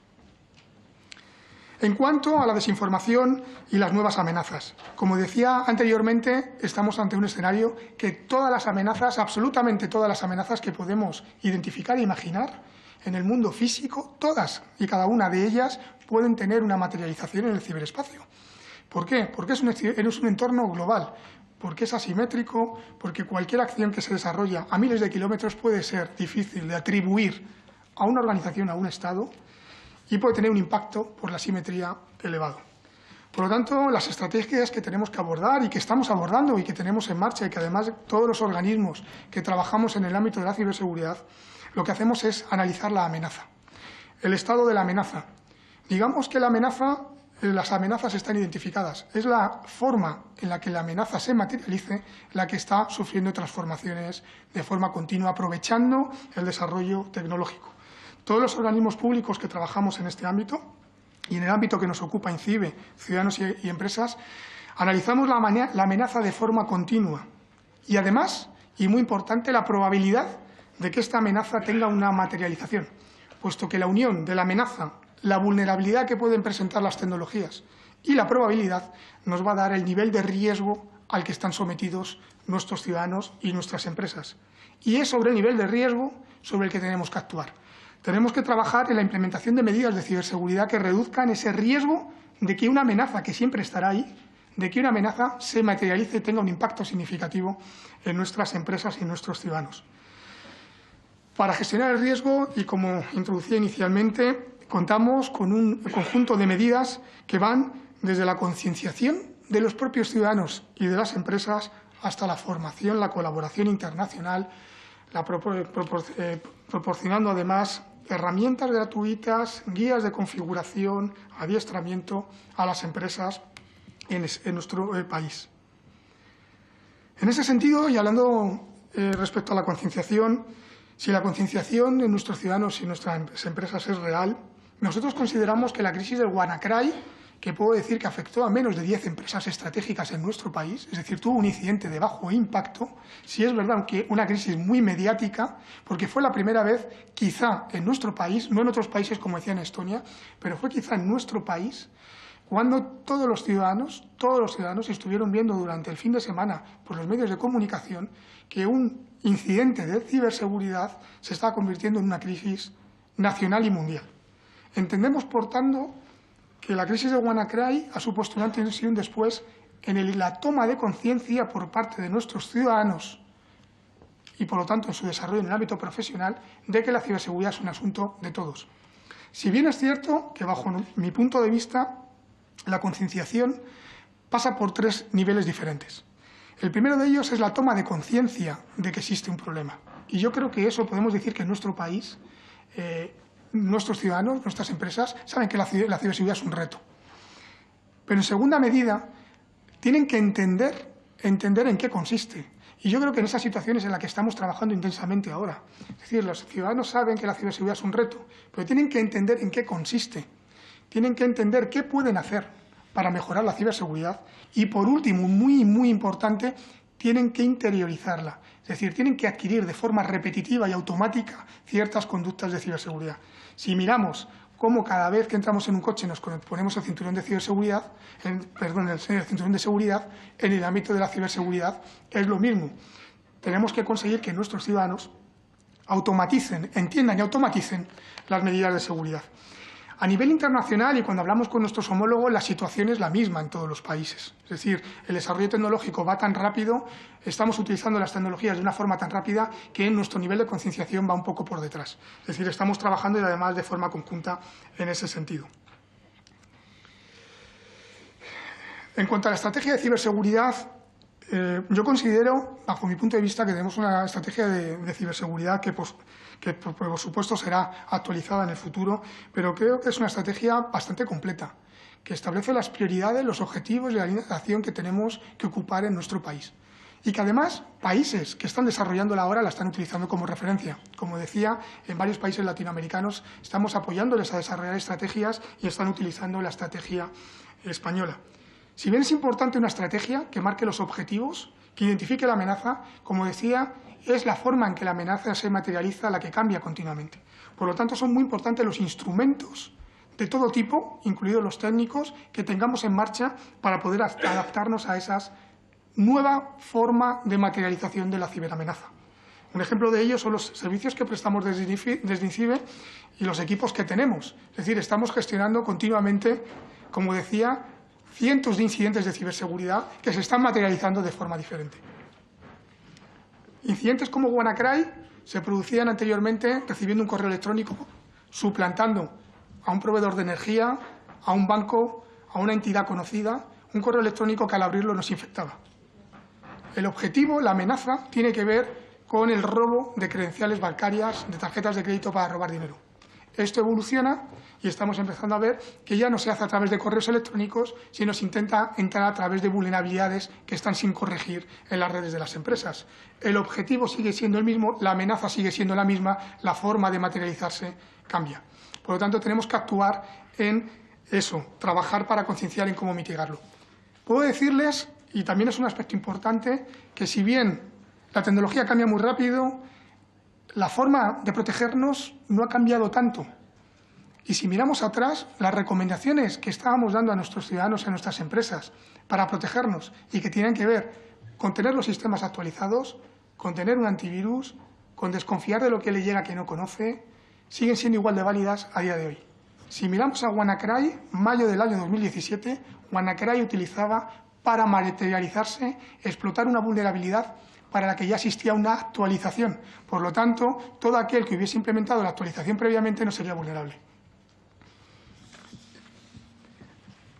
En cuanto a la desinformación y las nuevas amenazas, como decía anteriormente, estamos ante un escenario que todas las amenazas, absolutamente todas las amenazas que podemos identificar e imaginar en el mundo físico, todas y cada una de ellas pueden tener una materialización en el ciberespacio. ¿Por qué? Porque es un entorno global, porque es asimétrico, porque cualquier acción que se desarrolla a miles de kilómetros puede ser difícil de atribuir a una organización, a un Estado, y puede tener un impacto por la simetría elevado. Por lo tanto, las estrategias que tenemos que abordar y que estamos abordando y que tenemos en marcha y que además todos los organismos que trabajamos en el ámbito de la ciberseguridad, lo que hacemos es analizar la amenaza, el estado de la amenaza. Digamos que las amenazas están identificadas. Es la forma en la que la amenaza se materialice la que está sufriendo transformaciones de forma continua, aprovechando el desarrollo tecnológico. Todos los organismos públicos que trabajamos en este ámbito y en el ámbito que nos ocupa INCIBE, ciudadanos y empresas, analizamos la amenaza de forma continua y además, y muy importante, la probabilidad de que esta amenaza tenga una materialización, puesto que la unión de la amenaza, la vulnerabilidad que pueden presentar las tecnologías y la probabilidad nos va a dar el nivel de riesgo al que están sometidos nuestros ciudadanos y nuestras empresas. Y es sobre el nivel de riesgo sobre el que tenemos que actuar. Tenemos que trabajar en la implementación de medidas de ciberseguridad que reduzcan ese riesgo de que una amenaza, que siempre estará ahí, de que una amenaza se materialice y tenga un impacto significativo en nuestras empresas y en nuestros ciudadanos. Para gestionar el riesgo, y como introducía inicialmente, contamos con un conjunto de medidas que van desde la concienciación de los propios ciudadanos y de las empresas hasta la formación, la colaboración internacional, proporcionando además herramientas gratuitas, guías de configuración, adiestramiento a las empresas en nuestro país. En ese sentido, y hablando respecto a la concienciación, si la concienciación de nuestros ciudadanos y nuestras empresas es real, nosotros consideramos que la crisis del WannaCry, que puedo decir que afectó a menos de 10 empresas estratégicas en nuestro país, es decir, tuvo un incidente de bajo impacto, sí es verdad que una crisis muy mediática, porque fue la primera vez, quizá en nuestro país, no en otros países como decía en Estonia, pero fue quizá en nuestro país, cuando todos los ciudadanos estuvieron viendo durante el fin de semana por los medios de comunicación que un incidente de ciberseguridad se estaba convirtiendo en una crisis nacional y mundial. Entendemos, por tanto, que la crisis de WannaCry ha supuesto un antes y un después en la toma de conciencia por parte de nuestros ciudadanos y, por lo tanto, en su desarrollo en el ámbito profesional, de que la ciberseguridad es un asunto de todos. Si bien es cierto que, bajo mi punto de vista, la concienciación pasa por 3 niveles diferentes. El primero de ellos es la toma de conciencia de que existe un problema. Y yo creo que eso podemos decir que en nuestro país nuestros ciudadanos, nuestras empresas, saben que la ciberseguridad es un reto. Pero en segunda medida, tienen que entender en qué consiste. Y yo creo que en esa situación es en la que estamos trabajando intensamente ahora. Es decir, los ciudadanos saben que la ciberseguridad es un reto, pero tienen que entender en qué consiste. Tienen que entender qué pueden hacer para mejorar la ciberseguridad. Y, por último, muy importante, tienen que interiorizarla. Es decir, tienen que adquirir de forma repetitiva y automática ciertas conductas de ciberseguridad. Si miramos cómo cada vez que entramos en un coche nos ponemos el cinturón de ciberseguridad, el cinturón de seguridad, en el ámbito de la ciberseguridad es lo mismo. Tenemos que conseguir que nuestros ciudadanos entiendan y automaticen las medidas de seguridad. A nivel internacional, y cuando hablamos con nuestros homólogos, la situación es la misma en todos los países. Es decir, el desarrollo tecnológico va tan rápido, estamos utilizando las tecnologías de una forma tan rápida que nuestro nivel de concienciación va un poco por detrás. Es decir, estamos trabajando y además de forma conjunta en ese sentido. En cuanto a la estrategia de ciberseguridad, yo considero, bajo mi punto de vista, que tenemos una estrategia de ciberseguridad que por supuesto será actualizada en el futuro, pero creo que es una estrategia bastante completa, que establece las prioridades, los objetivos y la línea de acción que tenemos que ocupar en nuestro país. Y que además países que están desarrollándola ahora la están utilizando como referencia. Como decía, en varios países latinoamericanos estamos apoyándoles a desarrollar estrategias y están utilizando la estrategia española. Si bien es importante una estrategia que marque los objetivos, que identifique la amenaza, como decía, es la forma en que la amenaza se materializa la que cambia continuamente. Por lo tanto, son muy importantes los instrumentos de todo tipo, incluidos los técnicos, que tengamos en marcha para poder adaptarnos a esa nueva forma de materialización de la ciberamenaza. Un ejemplo de ello son los servicios que prestamos desde INCIBE y los equipos que tenemos. Es decir, estamos gestionando continuamente, como decía, cientos de incidentes de ciberseguridad que se están materializando de forma diferente. Incidentes como WannaCry se producían anteriormente recibiendo un correo electrónico, suplantando a un proveedor de energía, a un banco, a una entidad conocida, un correo electrónico que al abrirlo nos infectaba. El objetivo, la amenaza, tiene que ver con el robo de credenciales bancarias, de tarjetas de crédito para robar dinero. Esto evoluciona y estamos empezando a ver que ya no se hace a través de correos electrónicos, sino se intenta entrar a través de vulnerabilidades que están sin corregir en las redes de las empresas. El objetivo sigue siendo el mismo, la amenaza sigue siendo la misma, la forma de materializarse cambia. Por lo tanto, tenemos que actuar en eso, trabajar para concienciar en cómo mitigarlo. Puedo decirles, y también es un aspecto importante, que si bien la tecnología cambia muy rápido, la forma de protegernos no ha cambiado tanto. Y si miramos atrás, las recomendaciones que estábamos dando a nuestros ciudadanos en nuestras empresas para protegernos y que tienen que ver con tener los sistemas actualizados, con tener un antivirus, con desconfiar de lo que le llega que no conoce, siguen siendo igual de válidas a día de hoy. Si miramos a WannaCry, mayo del año 2017, WannaCry utilizaba para materializarse, explotar una vulnerabilidad para la que ya existía una actualización. Por lo tanto, todo aquel que hubiese implementado la actualización previamente no sería vulnerable.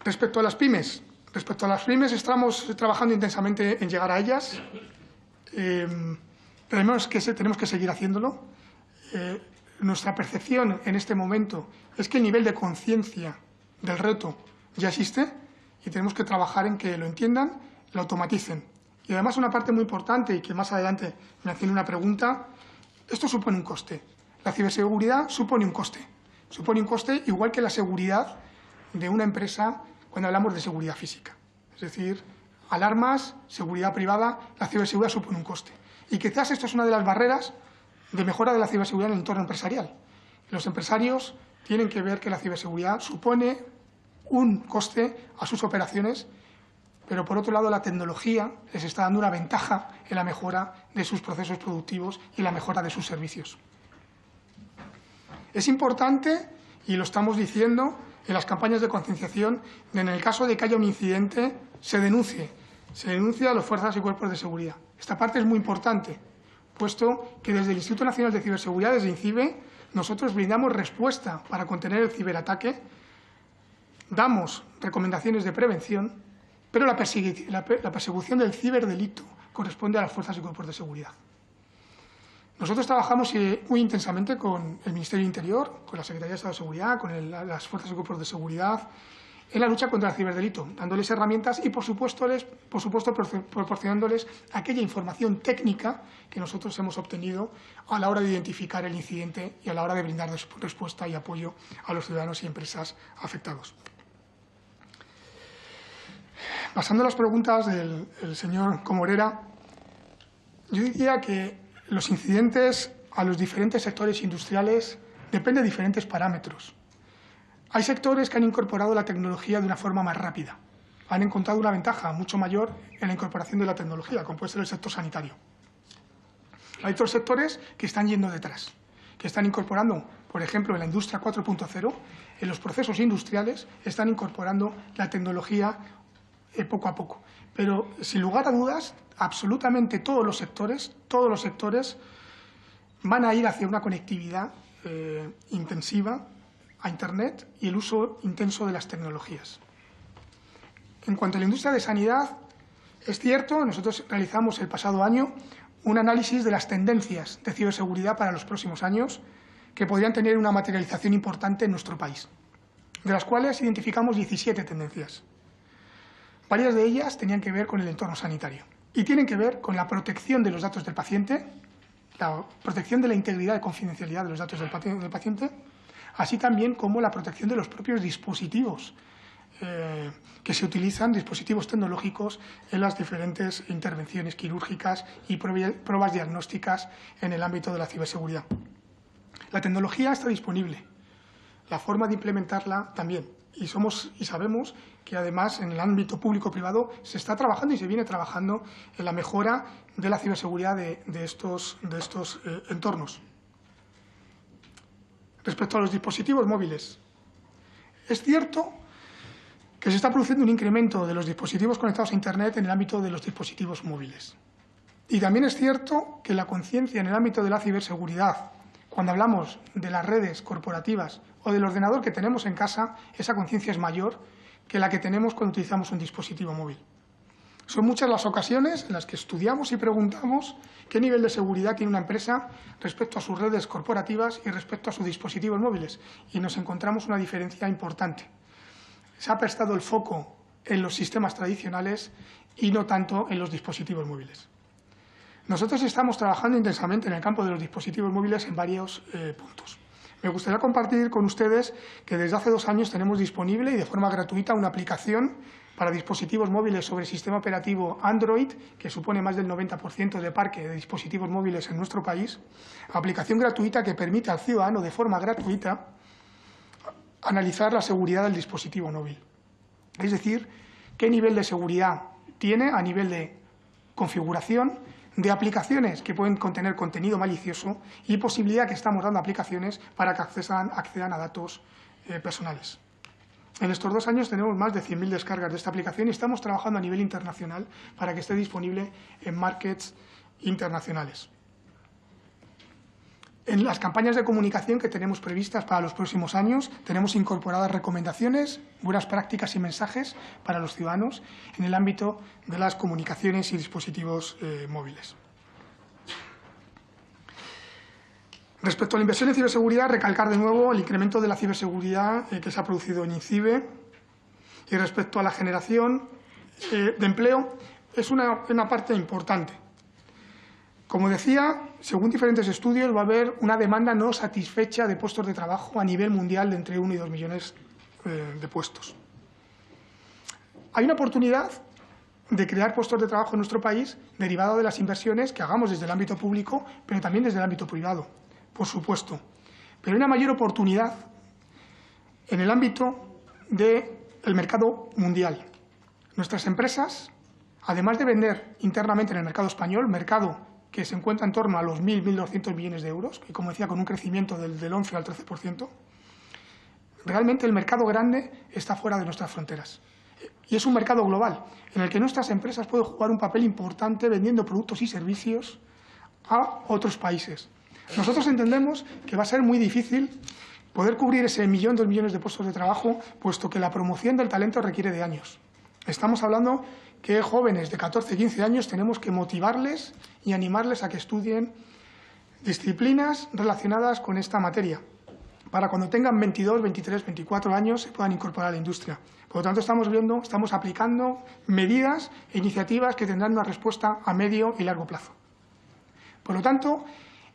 Respecto a las pymes, estamos trabajando intensamente en llegar a ellas. Tenemos que seguir haciéndolo. Nuestra percepción en este momento es que el nivel de conciencia del reto ya existe y tenemos que trabajar en que lo entiendan, lo automaticen. Y además una parte muy importante y que más adelante me hacen una pregunta, esto supone un coste. La ciberseguridad supone un coste. Supone un coste igual que la seguridad de una empresa cuando hablamos de seguridad física. Es decir, alarmas, seguridad privada, la ciberseguridad supone un coste. Y quizás esto es una de las barreras de mejora de la ciberseguridad en el entorno empresarial. Los empresarios tienen que ver que la ciberseguridad supone un coste a sus operaciones, pero por otro lado la tecnología les está dando una ventaja en la mejora de sus procesos productivos y la mejora de sus servicios. Es importante, y lo estamos diciendo en las campañas de concienciación, en el caso de que haya un incidente, se denuncie a las fuerzas y cuerpos de seguridad. Esta parte es muy importante, puesto que desde el Instituto Nacional de Ciberseguridad, desde INCIBE, nosotros brindamos respuesta para contener el ciberataque, damos recomendaciones de prevención, pero la persecución del ciberdelito corresponde a las fuerzas y cuerpos de seguridad. Nosotros trabajamos muy intensamente con el Ministerio del Interior, con la Secretaría de Estado de Seguridad, con las fuerzas y cuerpos de seguridad, en la lucha contra el ciberdelito, dándoles herramientas y, por supuesto, proporcionándoles aquella información técnica que nosotros hemos obtenido a la hora de identificar el incidente y a la hora de brindar respuesta y apoyo a los ciudadanos y empresas afectados. Pasando a las preguntas del señor Comorera, yo diría que los incidentes a los diferentes sectores industriales dependen de diferentes parámetros. Hay sectores que han incorporado la tecnología de una forma más rápida. Han encontrado una ventaja mucho mayor en la incorporación de la tecnología, como puede ser el sector sanitario. Hay otros sectores que están yendo detrás, que están incorporando, por ejemplo, en la industria 4.0, en los procesos industriales, están incorporando la tecnología poco a poco. Pero, sin lugar a dudas, absolutamente todos los sectores van a ir hacia una conectividad intensiva a Internet y el uso intenso de las tecnologías. En cuanto a la industria de sanidad, es cierto, nosotros realizamos el pasado año un análisis de las tendencias de ciberseguridad para los próximos años que podrían tener una materialización importante en nuestro país, de las cuales identificamos 17 tendencias. Varias de ellas tenían que ver con el entorno sanitario y tienen que ver con la protección de los datos del paciente, la protección de la integridad y confidencialidad de los datos del paciente, así también como la protección de los propios dispositivos que se utilizan, dispositivos tecnológicos en las diferentes intervenciones quirúrgicas y pruebas diagnósticas en el ámbito de la ciberseguridad. La tecnología está disponible, la forma de implementarla también. Y sabemos que además en el ámbito público-privado se está trabajando y se viene trabajando en la mejora de la ciberseguridad de estos entornos. Respecto a los dispositivos móviles, es cierto que se está produciendo un incremento de los dispositivos conectados a Internet en el ámbito de los dispositivos móviles. Y también es cierto que la conciencia en el ámbito de la ciberseguridad, cuando hablamos de las redes corporativas o del ordenador que tenemos en casa, esa conciencia es mayor que la que tenemos cuando utilizamos un dispositivo móvil. Son muchas las ocasiones en las que estudiamos y preguntamos qué nivel de seguridad tiene una empresa respecto a sus redes corporativas y respecto a sus dispositivos móviles, y nos encontramos una diferencia importante. Se ha prestado el foco en los sistemas tradicionales y no tanto en los dispositivos móviles. Nosotros estamos trabajando intensamente en el campo de los dispositivos móviles en varios puntos. Me gustaría compartir con ustedes que desde hace 2 años tenemos disponible y de forma gratuita una aplicación para dispositivos móviles sobre el sistema operativo Android, que supone más del 90% de parque de dispositivos móviles en nuestro país. Aplicación gratuita que permite al ciudadano de forma gratuita analizar la seguridad del dispositivo móvil. Es decir, qué nivel de seguridad tiene a nivel de configuración, de aplicaciones que pueden contener contenido malicioso y posibilidad que estamos dando a aplicaciones para que accedan a datos personales. En estos 2 años tenemos más de 100.000 descargas de esta aplicación y estamos trabajando a nivel internacional para que esté disponible en markets internacionales. En las campañas de comunicación que tenemos previstas para los próximos años, tenemos incorporadas recomendaciones, buenas prácticas y mensajes para los ciudadanos en el ámbito de las comunicaciones y dispositivos móviles. Respecto a la inversión en ciberseguridad, recalcar de nuevo el incremento de la ciberseguridad que se ha producido en INCIBE. Y respecto a la generación de empleo, es una parte importante. Como decía, según diferentes estudios, va a haber una demanda no satisfecha de puestos de trabajo a nivel mundial de entre 1 y 2 millones de puestos. Hay una oportunidad de crear puestos de trabajo en nuestro país derivado de las inversiones que hagamos desde el ámbito público, pero también desde el ámbito privado, por supuesto. Pero hay una mayor oportunidad en el ámbito del mercado mundial. Nuestras empresas, además de vender internamente en el mercado español, mercado que se encuentra en torno a los 1.200 millones de euros, y como decía, con un crecimiento del 11 al 13%, realmente el mercado grande está fuera de nuestras fronteras. Y es un mercado global, en el que nuestras empresas pueden jugar un papel importante vendiendo productos y servicios a otros países. Nosotros entendemos que va a ser muy difícil poder cubrir ese 1.000.000, 2 millones de puestos de trabajo, puesto que la promoción del talento requiere de años. Estamos hablando que jóvenes de 14, 15 años tenemos que motivarles y animarles a que estudien disciplinas relacionadas con esta materia, para cuando tengan 22, 23, 24 años se puedan incorporar a la industria. Por lo tanto, estamos aplicando medidas e iniciativas que tendrán una respuesta a medio y largo plazo. Por lo tanto,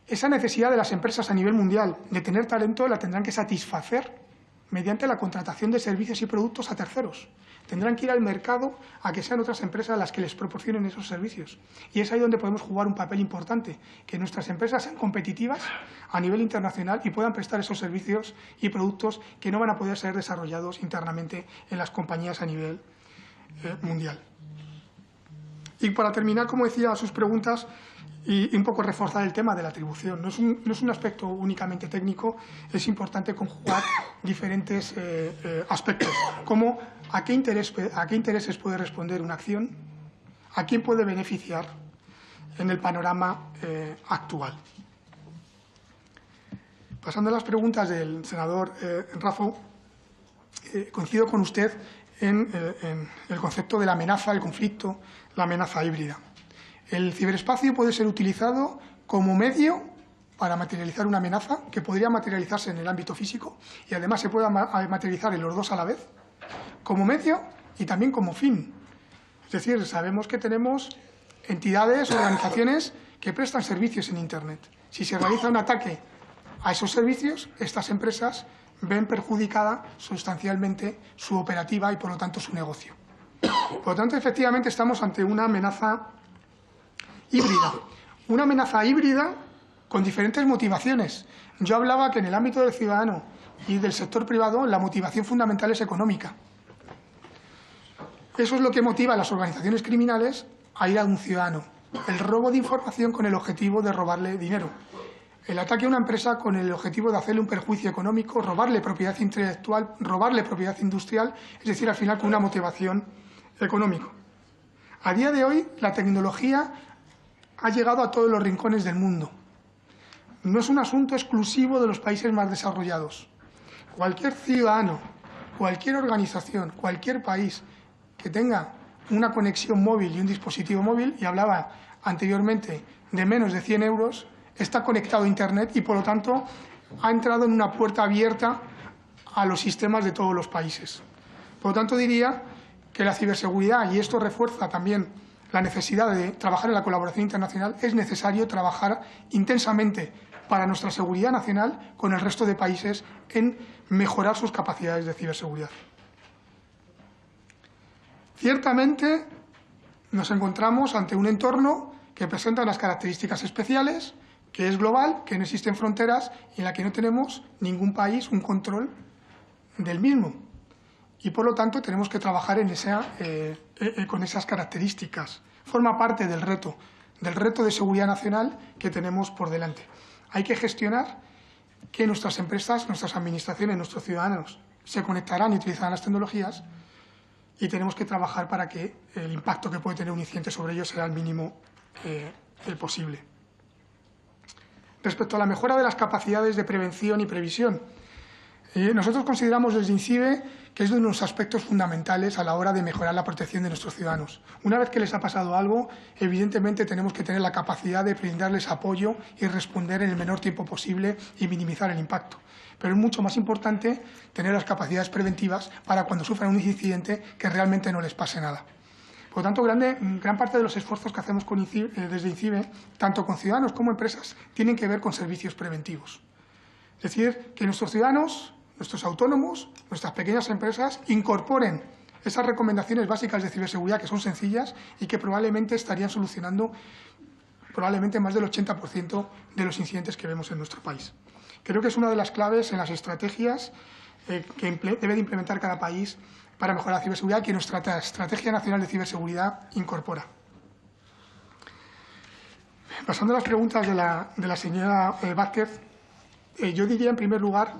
esa necesidad de las empresas a nivel mundial de tener talento la tendrán que satisfacer mediante la contratación de servicios y productos a terceros. Tendrán que ir al mercado a que sean otras empresas las que les proporcionen esos servicios. Y es ahí donde podemos jugar un papel importante, que nuestras empresas sean competitivas a nivel internacional y puedan prestar esos servicios y productos que no van a poder ser desarrollados internamente en las compañías a nivel mundial. Y para terminar, como decía, sus preguntas, y un poco reforzar el tema de la atribución. No es un aspecto únicamente técnico, es importante conjugar diferentes aspectos, como a qué intereses puede responder una acción, a quién puede beneficiar en el panorama actual. Pasando a las preguntas del senador Raffo, coincido con usted en el concepto de la amenaza, el conflicto, la amenaza híbrida. El ciberespacio puede ser utilizado como medio para materializar una amenaza que podría materializarse en el ámbito físico y además se puede materializar en los dos a la vez, como medio y también como fin. Es decir, sabemos que tenemos entidades, organizaciones que prestan servicios en Internet. Si se realiza un ataque a esos servicios, estas empresas ven perjudicada sustancialmente su operativa y, por lo tanto, su negocio. Por lo tanto, efectivamente, estamos ante una amenaza híbrida. Una amenaza híbrida con diferentes motivaciones. Yo hablaba que en el ámbito del ciudadano y del sector privado la motivación fundamental es económica. Eso es lo que motiva a las organizaciones criminales a ir a un ciudadano. El robo de información con el objetivo de robarle dinero. El ataque a una empresa con el objetivo de hacerle un perjuicio económico, robarle propiedad intelectual, robarle propiedad industrial, es decir, al final con una motivación económica. A día de hoy, la tecnología ha llegado a todos los rincones del mundo. No es un asunto exclusivo de los países más desarrollados. Cualquier ciudadano, cualquier organización, cualquier país que tenga una conexión móvil y un dispositivo móvil, y hablaba anteriormente de menos de 100 euros, está conectado a Internet y, por lo tanto, ha entrado en una puerta abierta a los sistemas de todos los países. Por lo tanto, diría que la ciberseguridad, y esto refuerza también la necesidad de trabajar en la colaboración internacional, es necesario trabajar intensamente para nuestra seguridad nacional con el resto de países en mejorar sus capacidades de ciberseguridad. Ciertamente, nos encontramos ante un entorno que presenta unas características especiales, que es global, que no existen fronteras y en la que no tenemos ningún país un control del mismo. Y, por lo tanto, tenemos que trabajar con esas características. Forma parte del reto de seguridad nacional que tenemos por delante. Hay que gestionar que nuestras empresas, nuestras administraciones, nuestros ciudadanos se conectarán y utilizarán las tecnologías y tenemos que trabajar para que el impacto que puede tener un incidente sobre ellos sea el mínimo posible. Respecto a la mejora de las capacidades de prevención y previsión, nosotros consideramos desde INCIBE que es uno de los aspectos fundamentales a la hora de mejorar la protección de nuestros ciudadanos. Una vez que les ha pasado algo, evidentemente tenemos que tener la capacidad de brindarles apoyo y responder en el menor tiempo posible y minimizar el impacto. Pero es mucho más importante tener las capacidades preventivas para cuando sufran un incidente que realmente no les pase nada. Por lo tanto, gran parte de los esfuerzos que hacemos desde INCIBE, tanto con ciudadanos como empresas, tienen que ver con servicios preventivos. Es decir, que nuestros ciudadanos, nuestros autónomos, nuestras pequeñas empresas incorporen esas recomendaciones básicas de ciberseguridad que son sencillas y que probablemente estarían solucionando más del 80% de los incidentes que vemos en nuestro país. Creo que es una de las claves en las estrategias que debe de implementar cada país para mejorar la ciberseguridad, que nuestra Estrategia Nacional de Ciberseguridad incorpora. Pasando a las preguntas de la señora Vázquez, yo diría en primer lugar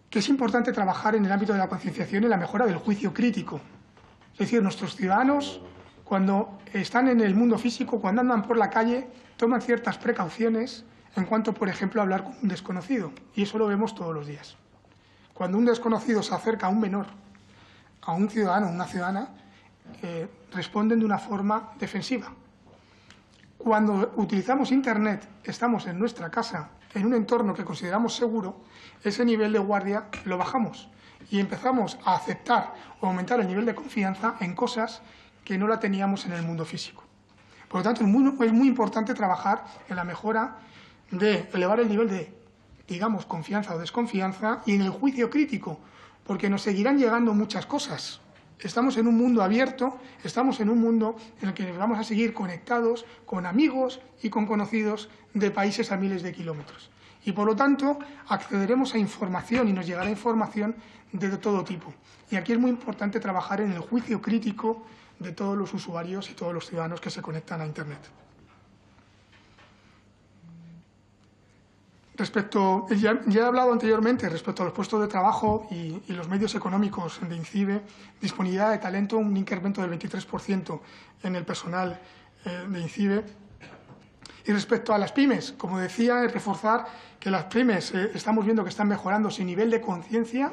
que es importante trabajar en el ámbito de la concienciación y la mejora del juicio crítico. Es decir, nuestros ciudadanos, cuando están en el mundo físico, cuando andan por la calle, toman ciertas precauciones en cuanto, por ejemplo, a hablar con un desconocido. Y eso lo vemos todos los días. Cuando un desconocido se acerca a un menor, a un ciudadano o una ciudadana, responden de una forma defensiva. Cuando utilizamos Internet, estamos en nuestra casa, en un entorno que consideramos seguro, ese nivel de guardia lo bajamos y empezamos a aceptar o aumentar el nivel de confianza en cosas que no la teníamos en el mundo físico. Por lo tanto, es muy importante trabajar en la mejora de elevar el nivel de, digamos, confianza o desconfianza y en el juicio crítico, porque nos seguirán llegando muchas cosas. Estamos en un mundo abierto, estamos en un mundo en el que vamos a seguir conectados con amigos y con conocidos de países a miles de kilómetros. Y, por lo tanto, accederemos a información y nos llegará información de todo tipo. Y aquí es muy importante trabajar en el juicio crítico de todos los usuarios y todos los ciudadanos que se conectan a Internet. Ya he hablado anteriormente respecto a los puestos de trabajo y los medios económicos de INCIBE, disponibilidad de talento, un incremento del 23% en el personal de INCIBE. Y respecto a las pymes, como decía, es reforzar que las pymes estamos viendo que están mejorando su nivel de conciencia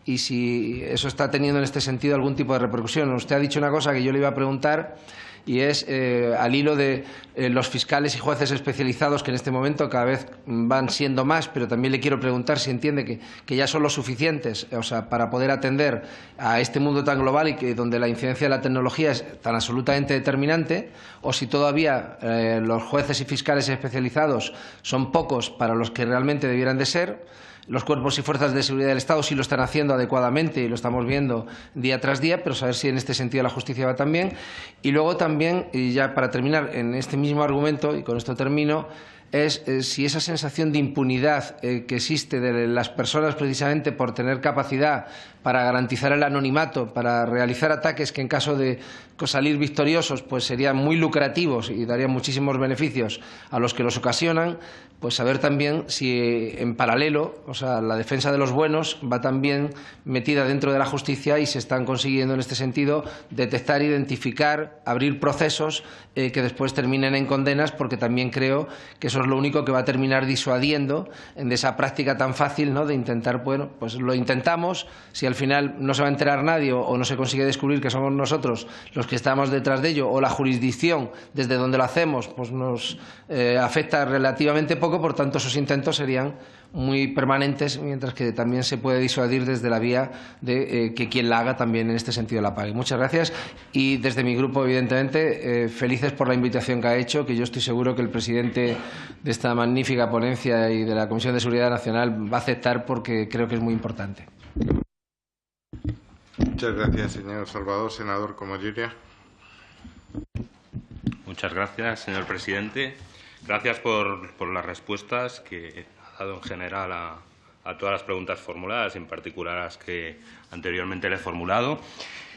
y si eso está teniendo en este sentido algún tipo de repercusión. Usted ha dicho una cosa que yo le iba a preguntar, y es al hilo de los fiscales y jueces especializados, que en este momento cada vez van siendo más, pero también le quiero preguntar si entiende que ya son los suficientes, o sea, para poder atender a este mundo tan global y que donde la incidencia de la tecnología es tan absolutamente determinante, o si todavía los jueces y fiscales especializados son pocos para los que realmente debieran de ser. Los cuerpos y fuerzas de seguridad del Estado sí lo están haciendo adecuadamente y lo estamos viendo día tras día, pero saber si en este sentido la justicia va también. Y luego también, y ya para terminar en este mismo argumento, y con esto termino, es si esa sensación de impunidad que existe de las personas precisamente por tener capacidad para garantizar el anonimato, para realizar ataques que en caso de salir victoriosos pues serían muy lucrativos y darían muchísimos beneficios a los que los ocasionan, pues saber también si en paralelo, o sea, la defensa de los buenos va también metida dentro de la justicia y se están consiguiendo en este sentido detectar, identificar, abrir procesos que después terminen en condenas, porque también creo que eso es lo único que va a terminar disuadiendo de esa práctica tan fácil, ¿no?, de intentar, bueno, pues lo intentamos, si al final no se va a enterar nadie o no se consigue descubrir que somos nosotros los que estamos detrás de ello, o la jurisdicción desde donde lo hacemos pues nos afecta relativamente poco, por tanto esos intentos serían muy permanentes, mientras que también se puede disuadir desde la vía de que quien la haga también en este sentido la pague. Muchas gracias, y desde mi grupo, evidentemente, felices por la invitación que ha hecho, que yo estoy seguro que el presidente de esta magnífica ponencia y de la Comisión de Seguridad Nacional va a aceptar, porque creo que es muy importante. Muchas gracias, señor Salvador. Senador Comalleria. Muchas gracias, señor presidente. Gracias por las respuestas que ha dado en general a todas las preguntas formuladas, en particular a las que anteriormente le he formulado.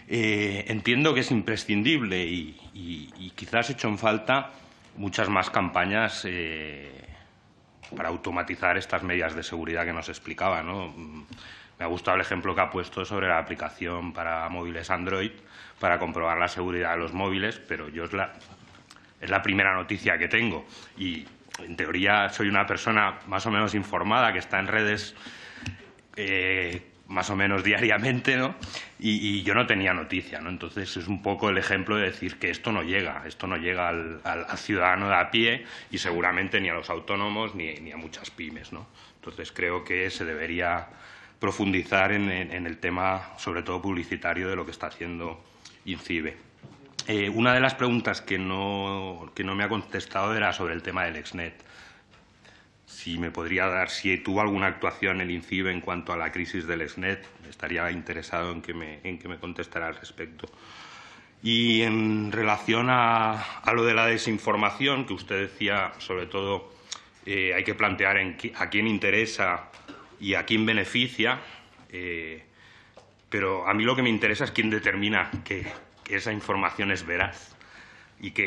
Entiendo que es imprescindible y quizás he hecho en falta muchas más campañas para automatizar estas medidas de seguridad que nos explicaba, ¿no? Me ha gustado el ejemplo que ha puesto sobre la aplicación para móviles Android para comprobar la seguridad de los móviles, pero yo es la primera noticia que tengo y, en teoría, soy una persona más o menos informada que está en redes más o menos diariamente, ¿no? Y yo no tenía noticia, ¿no? Entonces es un poco el ejemplo de decir que esto no llega al ciudadano de a pie y seguramente ni a los autónomos ni a muchas pymes, ¿no? Entonces creo que se debería profundizar en el tema, sobre todo publicitario, de lo que está haciendo INCIBE. Una de las preguntas que no me ha contestado era sobre el tema del Exnet. Si me podría dar, si tuvo alguna actuación el INCIBE en cuanto a la crisis del Exnet, estaría interesado en que me contestara al respecto. Y en relación a lo de la desinformación, que usted decía, sobre todo, hay que plantear a quién interesa y a quién beneficia, pero a mí lo que me interesa es quién determina que esa información es veraz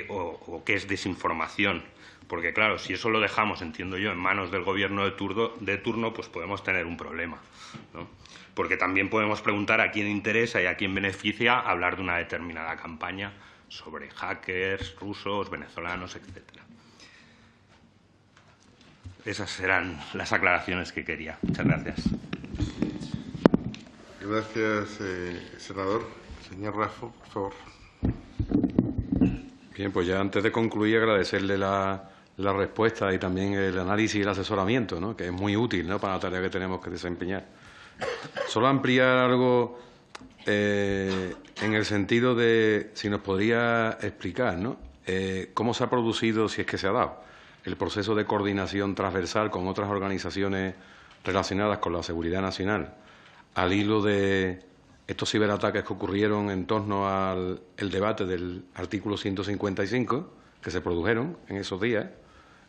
o que es desinformación. Porque, claro, si eso lo dejamos, entiendo yo, en manos del Gobierno de turno, pues podemos tener un problema, ¿no? Porque también podemos preguntar a quién interesa y a quién beneficia hablar de una determinada campaña sobre hackers, rusos, venezolanos, etcétera. Esas eran las aclaraciones que quería. Muchas gracias. Gracias, senador. Señor Raffo, por favor. Bien, pues ya antes de concluir, agradecerle la respuesta y también el análisis y el asesoramiento, ¿no?, que es muy útil, ¿no?, para la tarea que tenemos que desempeñar. Solo ampliar algo en el sentido de si nos podría explicar, ¿no?, cómo se ha producido, si es que se ha dado, el proceso de coordinación transversal con otras organizaciones relacionadas con la seguridad nacional, al hilo de estos ciberataques que ocurrieron en torno al debate del artículo 155, que se produjeron en esos días.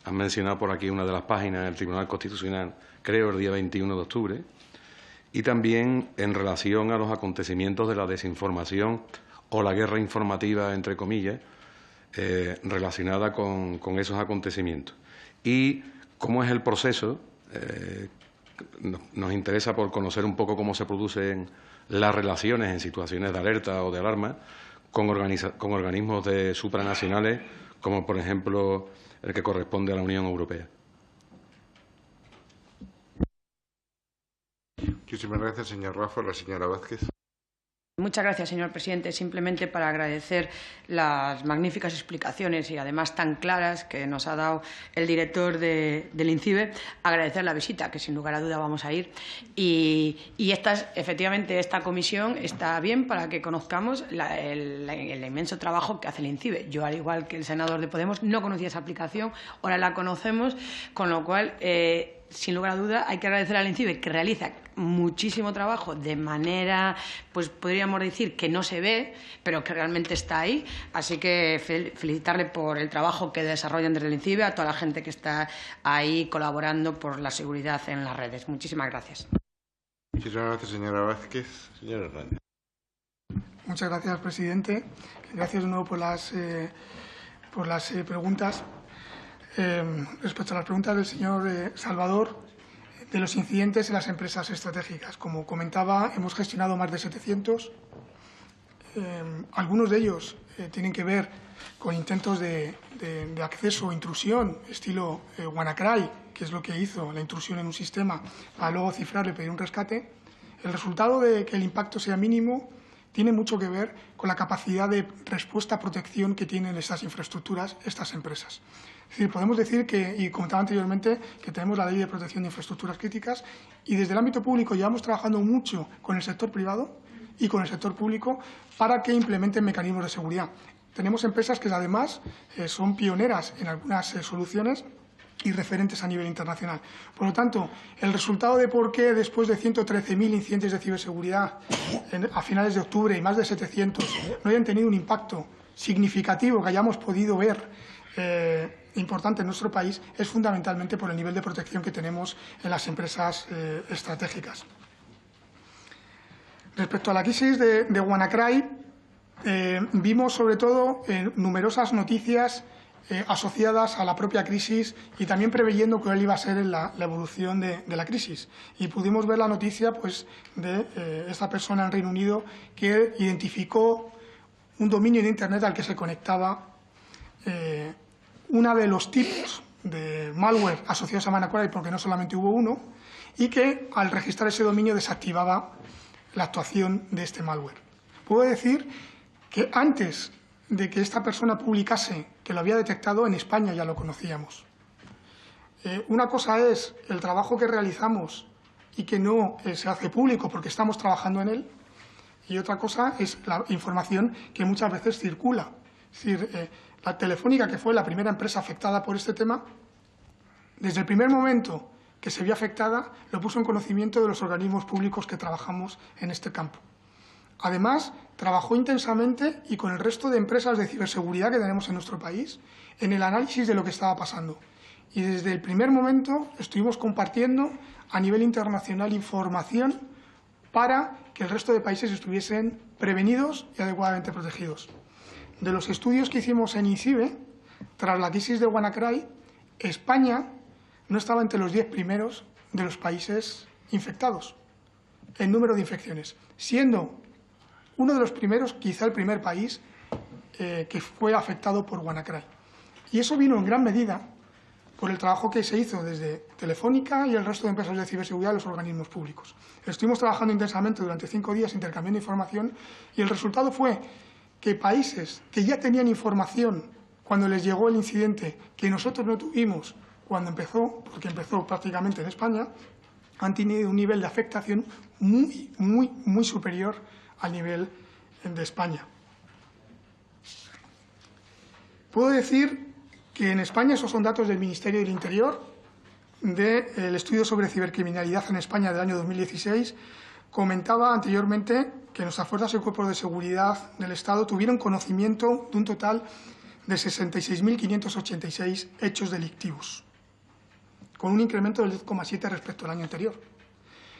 Han mencionado por aquí una de las páginas del Tribunal Constitucional, creo, el día 21 de octubre. Y también en relación a los acontecimientos de la desinformación o la guerra informativa, entre comillas, relacionada con esos acontecimientos. Y cómo es el proceso, nos interesa por conocer un poco cómo se producen las relaciones en situaciones de alerta o de alarma con organismos supranacionales, como por ejemplo el que corresponde a la Unión Europea. Yo Muchísimas gracias, señor Raffo. La señora Vázquez. Muchas gracias, señor presidente. Simplemente para agradecer las magníficas explicaciones y además tan claras que nos ha dado el director del INCIBE, agradecer la visita, que sin lugar a duda vamos a ir. Y efectivamente esta comisión está bien para que conozcamos el inmenso trabajo que hace el INCIBE. Yo, al igual que el senador de Podemos, no conocía esa aplicación, ahora la conocemos, con lo cual, sin lugar a duda, hay que agradecer al INCIBE, que realiza muchísimo trabajo de manera, pues podríamos decir que no se ve, pero que realmente está ahí. Así que felicitarle por el trabajo que desarrollan desde el INCIBE, a toda la gente que está ahí colaborando por la seguridad en las redes. Muchísimas gracias. Muchísimas gracias, señora Vázquez. Señor Hernández. Muchas gracias, presidente. Gracias de nuevo por las preguntas. Respecto a las preguntas del señor Salvador, de los incidentes en las empresas estratégicas. Como comentaba, hemos gestionado más de 700. Algunos de ellos tienen que ver con intentos de acceso o intrusión, estilo WannaCry, que es lo que hizo la intrusión en un sistema para luego cifrarlo y pedir un rescate. El resultado de que el impacto sea mínimo tiene mucho que ver con la capacidad de respuesta, protección que tienen estas infraestructuras, estas empresas. Es decir, podemos decir que, y comentaba anteriormente, que tenemos la Ley de Protección de Infraestructuras Críticas y desde el ámbito público llevamos trabajando mucho con el sector privado y con el sector público para que implementen mecanismos de seguridad. Tenemos empresas que además son pioneras en algunas soluciones y referentes a nivel internacional. Por lo tanto, el resultado de por qué después de 113.000 incidentes de ciberseguridad a finales de octubre y más de 700 no hayan tenido un impacto significativo que hayamos podido ver importante en nuestro país es fundamentalmente por el nivel de protección que tenemos en las empresas estratégicas. Respecto a la crisis de WannaCry, vimos sobre todo numerosas noticias asociadas a la propia crisis y también preveyendo cuál iba a ser la evolución de la crisis. Y pudimos ver la noticia pues, de esta persona en Reino Unido que identificó un dominio de Internet al que se conectaba uno de los tipos de malware asociados a WannaCry, porque no solamente hubo uno, y que al registrar ese dominio desactivaba la actuación de este malware. Puedo decir que antes de que esta persona publicase que lo había detectado, en España ya lo conocíamos. Una cosa es el trabajo que realizamos y que no se hace público porque estamos trabajando en él, y otra cosa es la información que muchas veces circula. Es decir, la Telefónica, que fue la primera empresa afectada por este tema, desde el primer momento que se vio afectada, lo puso en conocimiento de los organismos públicos que trabajamos en este campo. Además, trabajó intensamente y con el resto de empresas de ciberseguridad que tenemos en nuestro país en el análisis de lo que estaba pasando. Y desde el primer momento estuvimos compartiendo a nivel internacional información para que el resto de países estuviesen prevenidos y adecuadamente protegidos. De los estudios que hicimos en INCIBE, tras la crisis de WannaCry, España no estaba entre los 10 primeros de los países infectados en número de infecciones, siendo uno de los primeros, quizá el primer país, que fue afectado por WannaCry. Y eso vino en gran medida por el trabajo que se hizo desde Telefónica y el resto de empresas de ciberseguridad de los organismos públicos. Estuvimos trabajando intensamente durante 5 días intercambiando información y el resultado fue que países que ya tenían información cuando les llegó el incidente que nosotros no tuvimos cuando empezó, porque empezó prácticamente en España, han tenido un nivel de afectación muy superior al nivel de España. Puedo decir que en España, esos son datos del Ministerio del Interior, del estudio sobre cibercriminalidad en España del año 2016, comentaba anteriormente que nuestras fuerzas y cuerpos de seguridad del Estado tuvieron conocimiento de un total de 66.586 hechos delictivos, con un incremento del 10,7 respecto al año anterior.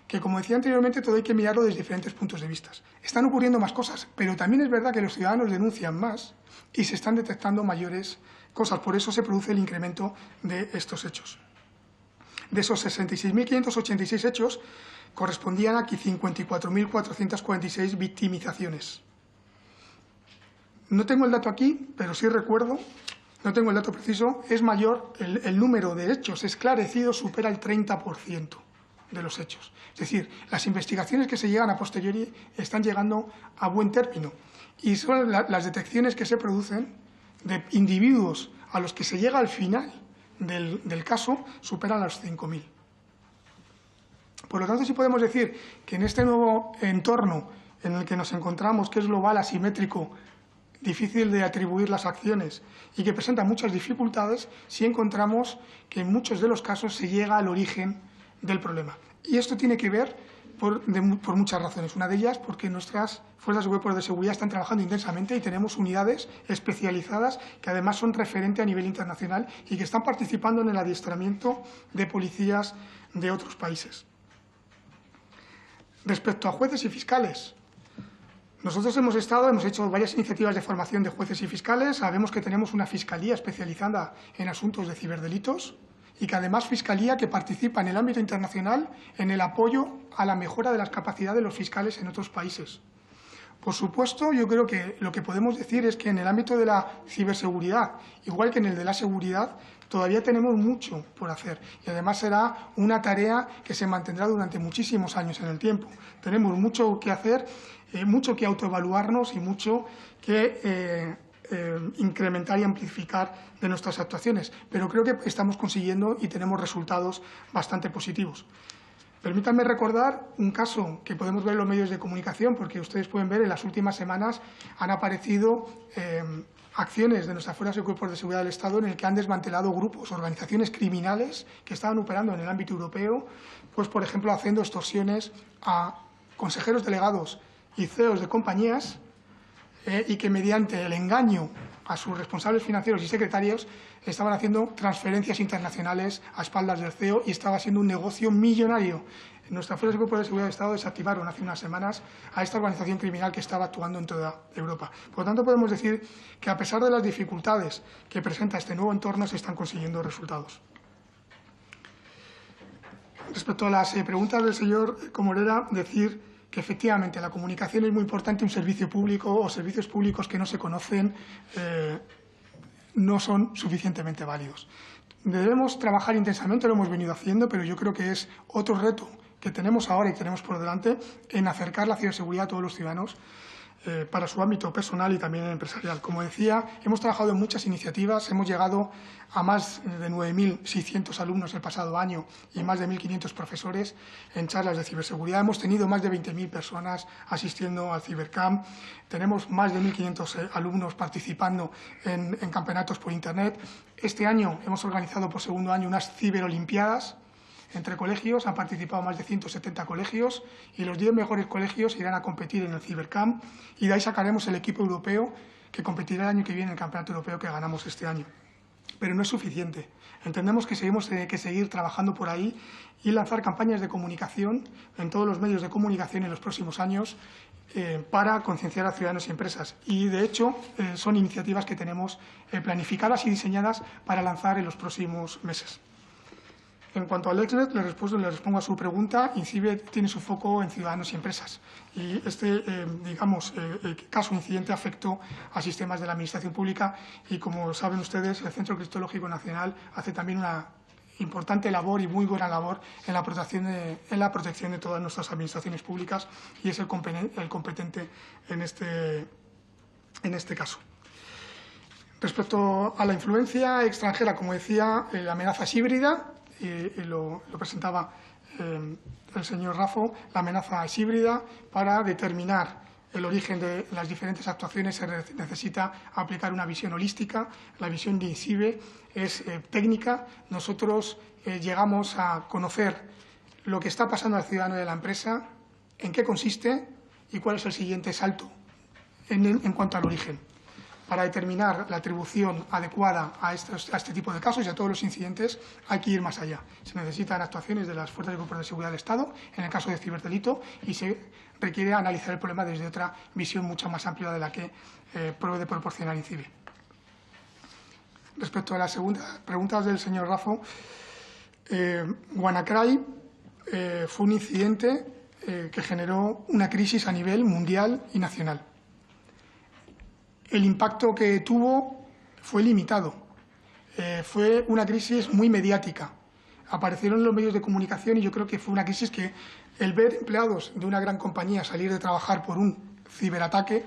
Que, como decía anteriormente, todo hay que mirarlo desde diferentes puntos de vista. Están ocurriendo más cosas, pero también es verdad que los ciudadanos denuncian más y se están detectando mayores cosas. Por eso se produce el incremento de estos hechos. De esos 66.586 hechos, correspondían a 54.446 victimizaciones. No tengo el dato aquí, pero sí recuerdo, no tengo el dato preciso, es mayor, el número de hechos esclarecidos supera el 30%. de los hechos. Es decir, las investigaciones que se llegan a posteriori están llegando a buen término y son las detecciones que se producen de individuos a los que se llega al final del caso superan los 5.000. Por lo tanto, sí podemos decir que en este nuevo entorno en el que nos encontramos, que es global, asimétrico, difícil de atribuir las acciones y que presenta muchas dificultades, sí encontramos que en muchos de los casos se llega al origen del problema. Y esto tiene que ver por muchas razones. Una de ellas porque nuestras fuerzas y cuerpos de seguridad están trabajando intensamente y tenemos unidades especializadas que además son referente a nivel internacional y que están participando en el adiestramiento de policías de otros países. Respecto a jueces y fiscales, nosotros hemos hecho varias iniciativas de formación de jueces y fiscales. Sabemos que tenemos una fiscalía especializada en asuntos de ciberdelitos y que además fiscalía que participa en el ámbito internacional en el apoyo a la mejora de las capacidades de los fiscales en otros países. Por supuesto, yo creo que lo que podemos decir es que en el ámbito de la ciberseguridad, igual que en el de la seguridad, todavía tenemos mucho por hacer y además será una tarea que se mantendrá durante muchísimos años en el tiempo. Tenemos mucho que hacer, mucho que autoevaluarnos y mucho que incrementar y amplificar de nuestras actuaciones, pero creo que estamos consiguiendo y tenemos resultados bastante positivos. Permítanme recordar un caso que podemos ver en los medios de comunicación, porque ustedes pueden ver en las últimas semanas han aparecido acciones de nuestras fuerzas y cuerpos de seguridad del Estado en el que han desmantelado grupos, organizaciones criminales que estaban operando en el ámbito europeo, pues por ejemplo haciendo extorsiones a consejeros delegados y CEOs de compañías y que mediante el engaño a sus responsables financieros y secretarios estaban haciendo transferencias internacionales a espaldas del CEO y estaba siendo un negocio millonario. Nuestras fuerzas y cuerpos de seguridad del Estado desactivaron hace unas semanas a esta organización criminal que estaba actuando en toda Europa. Por lo tanto, podemos decir que a pesar de las dificultades que presenta este nuevo entorno, se están consiguiendo resultados. Respecto a las preguntas del señor Comorera, decir que efectivamente la comunicación es muy importante. Un servicio público o servicios públicos que no se conocen no son suficientemente válidos. Debemos trabajar intensamente, lo hemos venido haciendo, pero yo creo que es otro reto que tenemos ahora y tenemos por delante en acercar la ciberseguridad a todos los ciudadanos para su ámbito personal y también empresarial. Como decía, hemos trabajado en muchas iniciativas, hemos llegado a más de 9.600 alumnos el pasado año y más de 1.500 profesores en charlas de ciberseguridad. Hemos tenido más de 20.000 personas asistiendo al Cibercamp. Tenemos más de 1.500 alumnos participando en campeonatos por Internet. Este año hemos organizado por segundo año unas ciberolimpiadas entre colegios. Han participado más de 170 colegios y los 10 mejores colegios irán a competir en el Cibercamp y de ahí sacaremos el equipo europeo que competirá el año que viene en el campeonato europeo que ganamos este año. Pero no es suficiente. Entendemos que tenemos que seguir trabajando por ahí y lanzar campañas de comunicación en todos los medios de comunicación en los próximos años para concienciar a ciudadanos y empresas. Y, de hecho, son iniciativas que tenemos planificadas y diseñadas para lanzar en los próximos meses. En cuanto al LexNet, le respondo a su pregunta. INCIBE tiene su foco en ciudadanos y empresas. Y este, caso incidente afectó a sistemas de la Administración Pública y, como saben ustedes, el Centro Criptológico Nacional hace también una importante labor y muy buena labor en la protección de todas nuestras administraciones públicas y es el competente en este caso. Respecto a la influencia extranjera, como decía, la amenaza es híbrida. Lo presentaba el señor Raffo, la amenaza es híbrida. Para determinar el origen de las diferentes actuaciones se necesita aplicar una visión holística. La visión de INCIBE es técnica. Nosotros llegamos a conocer lo que está pasando al ciudadano de la empresa, en qué consiste y cuál es el siguiente salto en cuanto al origen. Para determinar la atribución adecuada a este tipo de casos y a todos los incidentes hay que ir más allá. Se necesitan actuaciones de las fuerzas y cuerpos de seguridad del Estado en el caso de ciberdelito y se requiere analizar el problema desde otra visión mucho más amplia de la que puede proporcionar INCIBE. Respecto a las segundas preguntas del señor Raffo, WannaCry fue un incidente que generó una crisis a nivel mundial y nacional. El impacto que tuvo fue limitado. Fue una crisis muy mediática. aparecieron en los medios de comunicación y yo creo que fue una crisis que el ver empleados de una gran compañía salir de trabajar por un ciberataque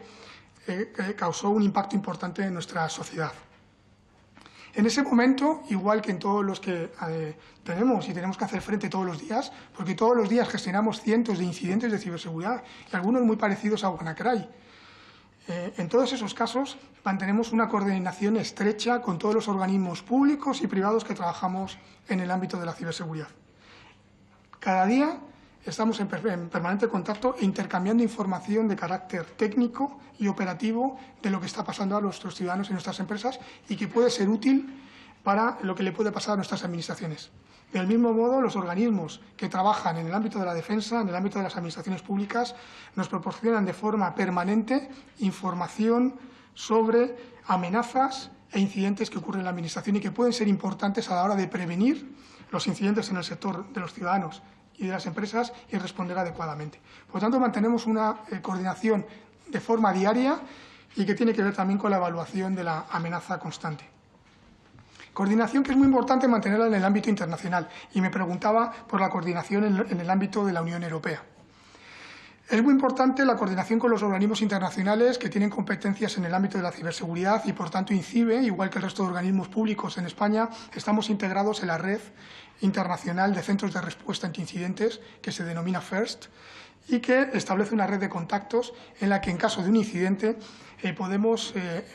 causó un impacto importante en nuestra sociedad. En ese momento, igual que en todos los que tenemos que hacer frente todos los días, porque todos los días gestionamos cientos de incidentes de ciberseguridad y algunos muy parecidos a WannaCry. En todos esos casos mantenemos una coordinación estrecha con todos los organismos públicos y privados que trabajamos en el ámbito de la ciberseguridad. Cada día estamos en permanente contacto e intercambiando información de carácter técnico y operativo de lo que está pasando a nuestros ciudadanos y nuestras empresas y que puede ser útil para lo que le puede pasar a nuestras administraciones. Del mismo modo, los organismos que trabajan en el ámbito de la defensa, en el ámbito de las administraciones públicas, nos proporcionan de forma permanente información sobre amenazas e incidentes que ocurren en la Administración y que pueden ser importantes a la hora de prevenir los incidentes en el sector de los ciudadanos y de las empresas y responder adecuadamente. Por lo tanto, mantenemos una coordinación de forma diaria y que tiene que ver también con la evaluación de la amenaza constante. Coordinación que es muy importante mantenerla en el ámbito internacional y me preguntaba por la coordinación en el ámbito de la Unión Europea. Es muy importante la coordinación con los organismos internacionales que tienen competencias en el ámbito de la ciberseguridad y, por tanto, INCIBE, igual que el resto de organismos públicos en España, estamos integrados en la red internacional de centros de respuesta ante incidentes que se denomina FIRST y que establece una red de contactos en la que, en caso de un incidente, podemos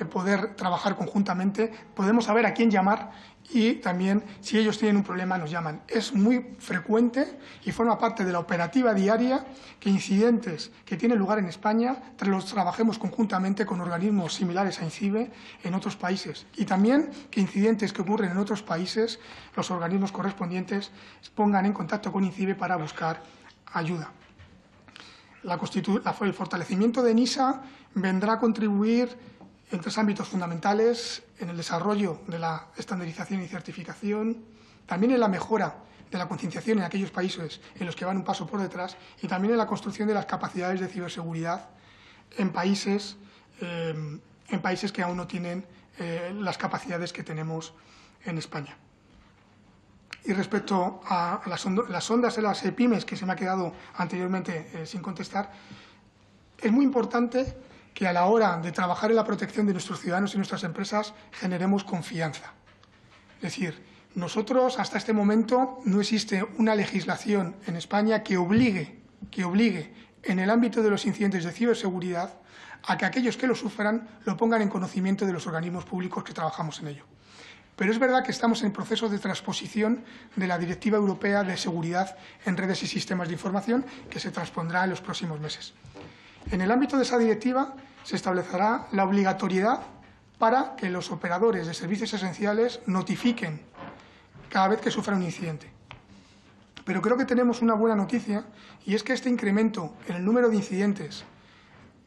poder trabajar conjuntamente, podemos saber a quién llamar y también, si ellos tienen un problema, nos llaman. Es muy frecuente y forma parte de la operativa diaria que incidentes que tienen lugar en España los trabajemos conjuntamente con organismos similares a INCIBE en otros países. Y también que incidentes que ocurren en otros países, los organismos correspondientes pongan en contacto con INCIBE para buscar ayuda. El fortalecimiento de NISA vendrá a contribuir en tres ámbitos fundamentales: en el desarrollo de la estandarización y certificación, también en la mejora de la concienciación en aquellos países en los que van un paso por detrás y también en la construcción de las capacidades de ciberseguridad en países que aún no tienen las capacidades que tenemos en España. Y respecto a las ondas de las pymes, que se me ha quedado anteriormente sin contestar, es muy importante que a la hora de trabajar en la protección de nuestros ciudadanos y nuestras empresas generemos confianza. Es decir, nosotros hasta este momento no existe una legislación en España que obligue en el ámbito de los incidentes de ciberseguridad a que aquellos que lo sufran lo pongan en conocimiento de los organismos públicos que trabajamos en ello. Pero es verdad que estamos en proceso de transposición de la Directiva Europea de Seguridad en Redes y Sistemas de Información, que se transpondrá en los próximos meses. En el ámbito de esa directiva se establecerá la obligatoriedad para que los operadores de servicios esenciales notifiquen cada vez que sufran un incidente. Pero creo que tenemos una buena noticia y es que este incremento en el número de incidentes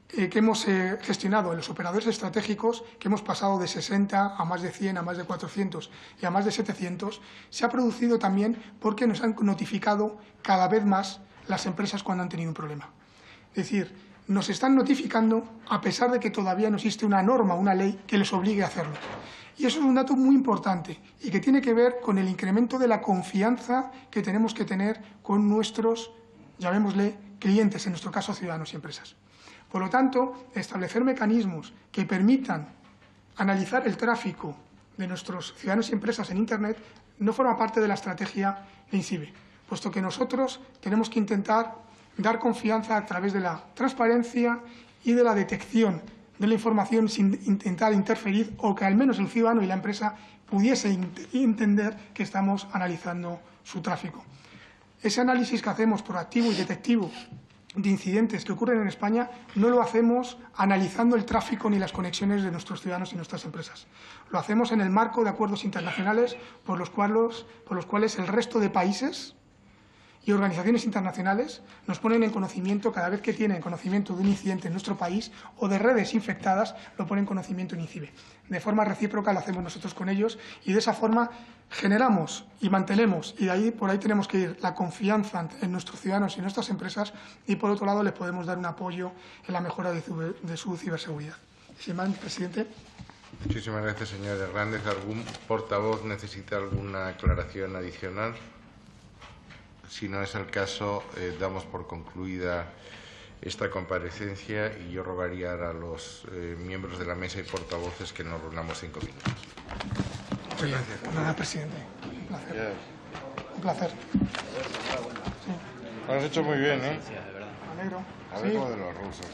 que hemos gestionado en los operadores estratégicos, que hemos pasado de 60 a más de 100, a más de 400 y a más de 700, se ha producido también porque nos han notificado cada vez más las empresas cuando han tenido un problema. Es decir, nos están notificando a pesar de que todavía no existe una norma, una ley que les obligue a hacerlo. Y eso es un dato muy importante y que tiene que ver con el incremento de la confianza que tenemos que tener con nuestros, llamémosle, clientes, en nuestro caso ciudadanos y empresas. Por lo tanto, establecer mecanismos que permitan analizar el tráfico de nuestros ciudadanos y empresas en Internet no forma parte de la estrategia de INCIBE, puesto que nosotros tenemos que intentar dar confianza a través de la transparencia y de la detección de la información sin intentar interferir o que al menos el ciudadano y la empresa pudiese entender que estamos analizando su tráfico. Ese análisis que hacemos proactivo y detectivo de incidentes que ocurren en España no lo hacemos analizando el tráfico ni las conexiones de nuestros ciudadanos y nuestras empresas. Lo hacemos en el marco de acuerdos internacionales por los cuales el resto de países y organizaciones internacionales nos ponen en conocimiento cada vez que tienen conocimiento de un incidente en nuestro país o de redes infectadas, lo ponen en conocimiento en INCIBE. De forma recíproca lo hacemos nosotros con ellos y de esa forma generamos y mantenemos, y por ahí tenemos que ir, la confianza en nuestros ciudadanos y nuestras empresas y, por otro lado, les podemos dar un apoyo en la mejora de su ciberseguridad. Sin más, presidente. Muchísimas gracias, señor Hernández. ¿Algún portavoz necesita alguna aclaración adicional? Si no es el caso, damos por concluida esta comparecencia y yo rogaría a los miembros de la mesa y portavoces que nos reunamos 5 minutos. Muchas gracias. Nada, presidente. Un placer. Yes. Un placer. Lo has hecho muy bien, ¿eh? Me alegro. A ver, como de los rusos.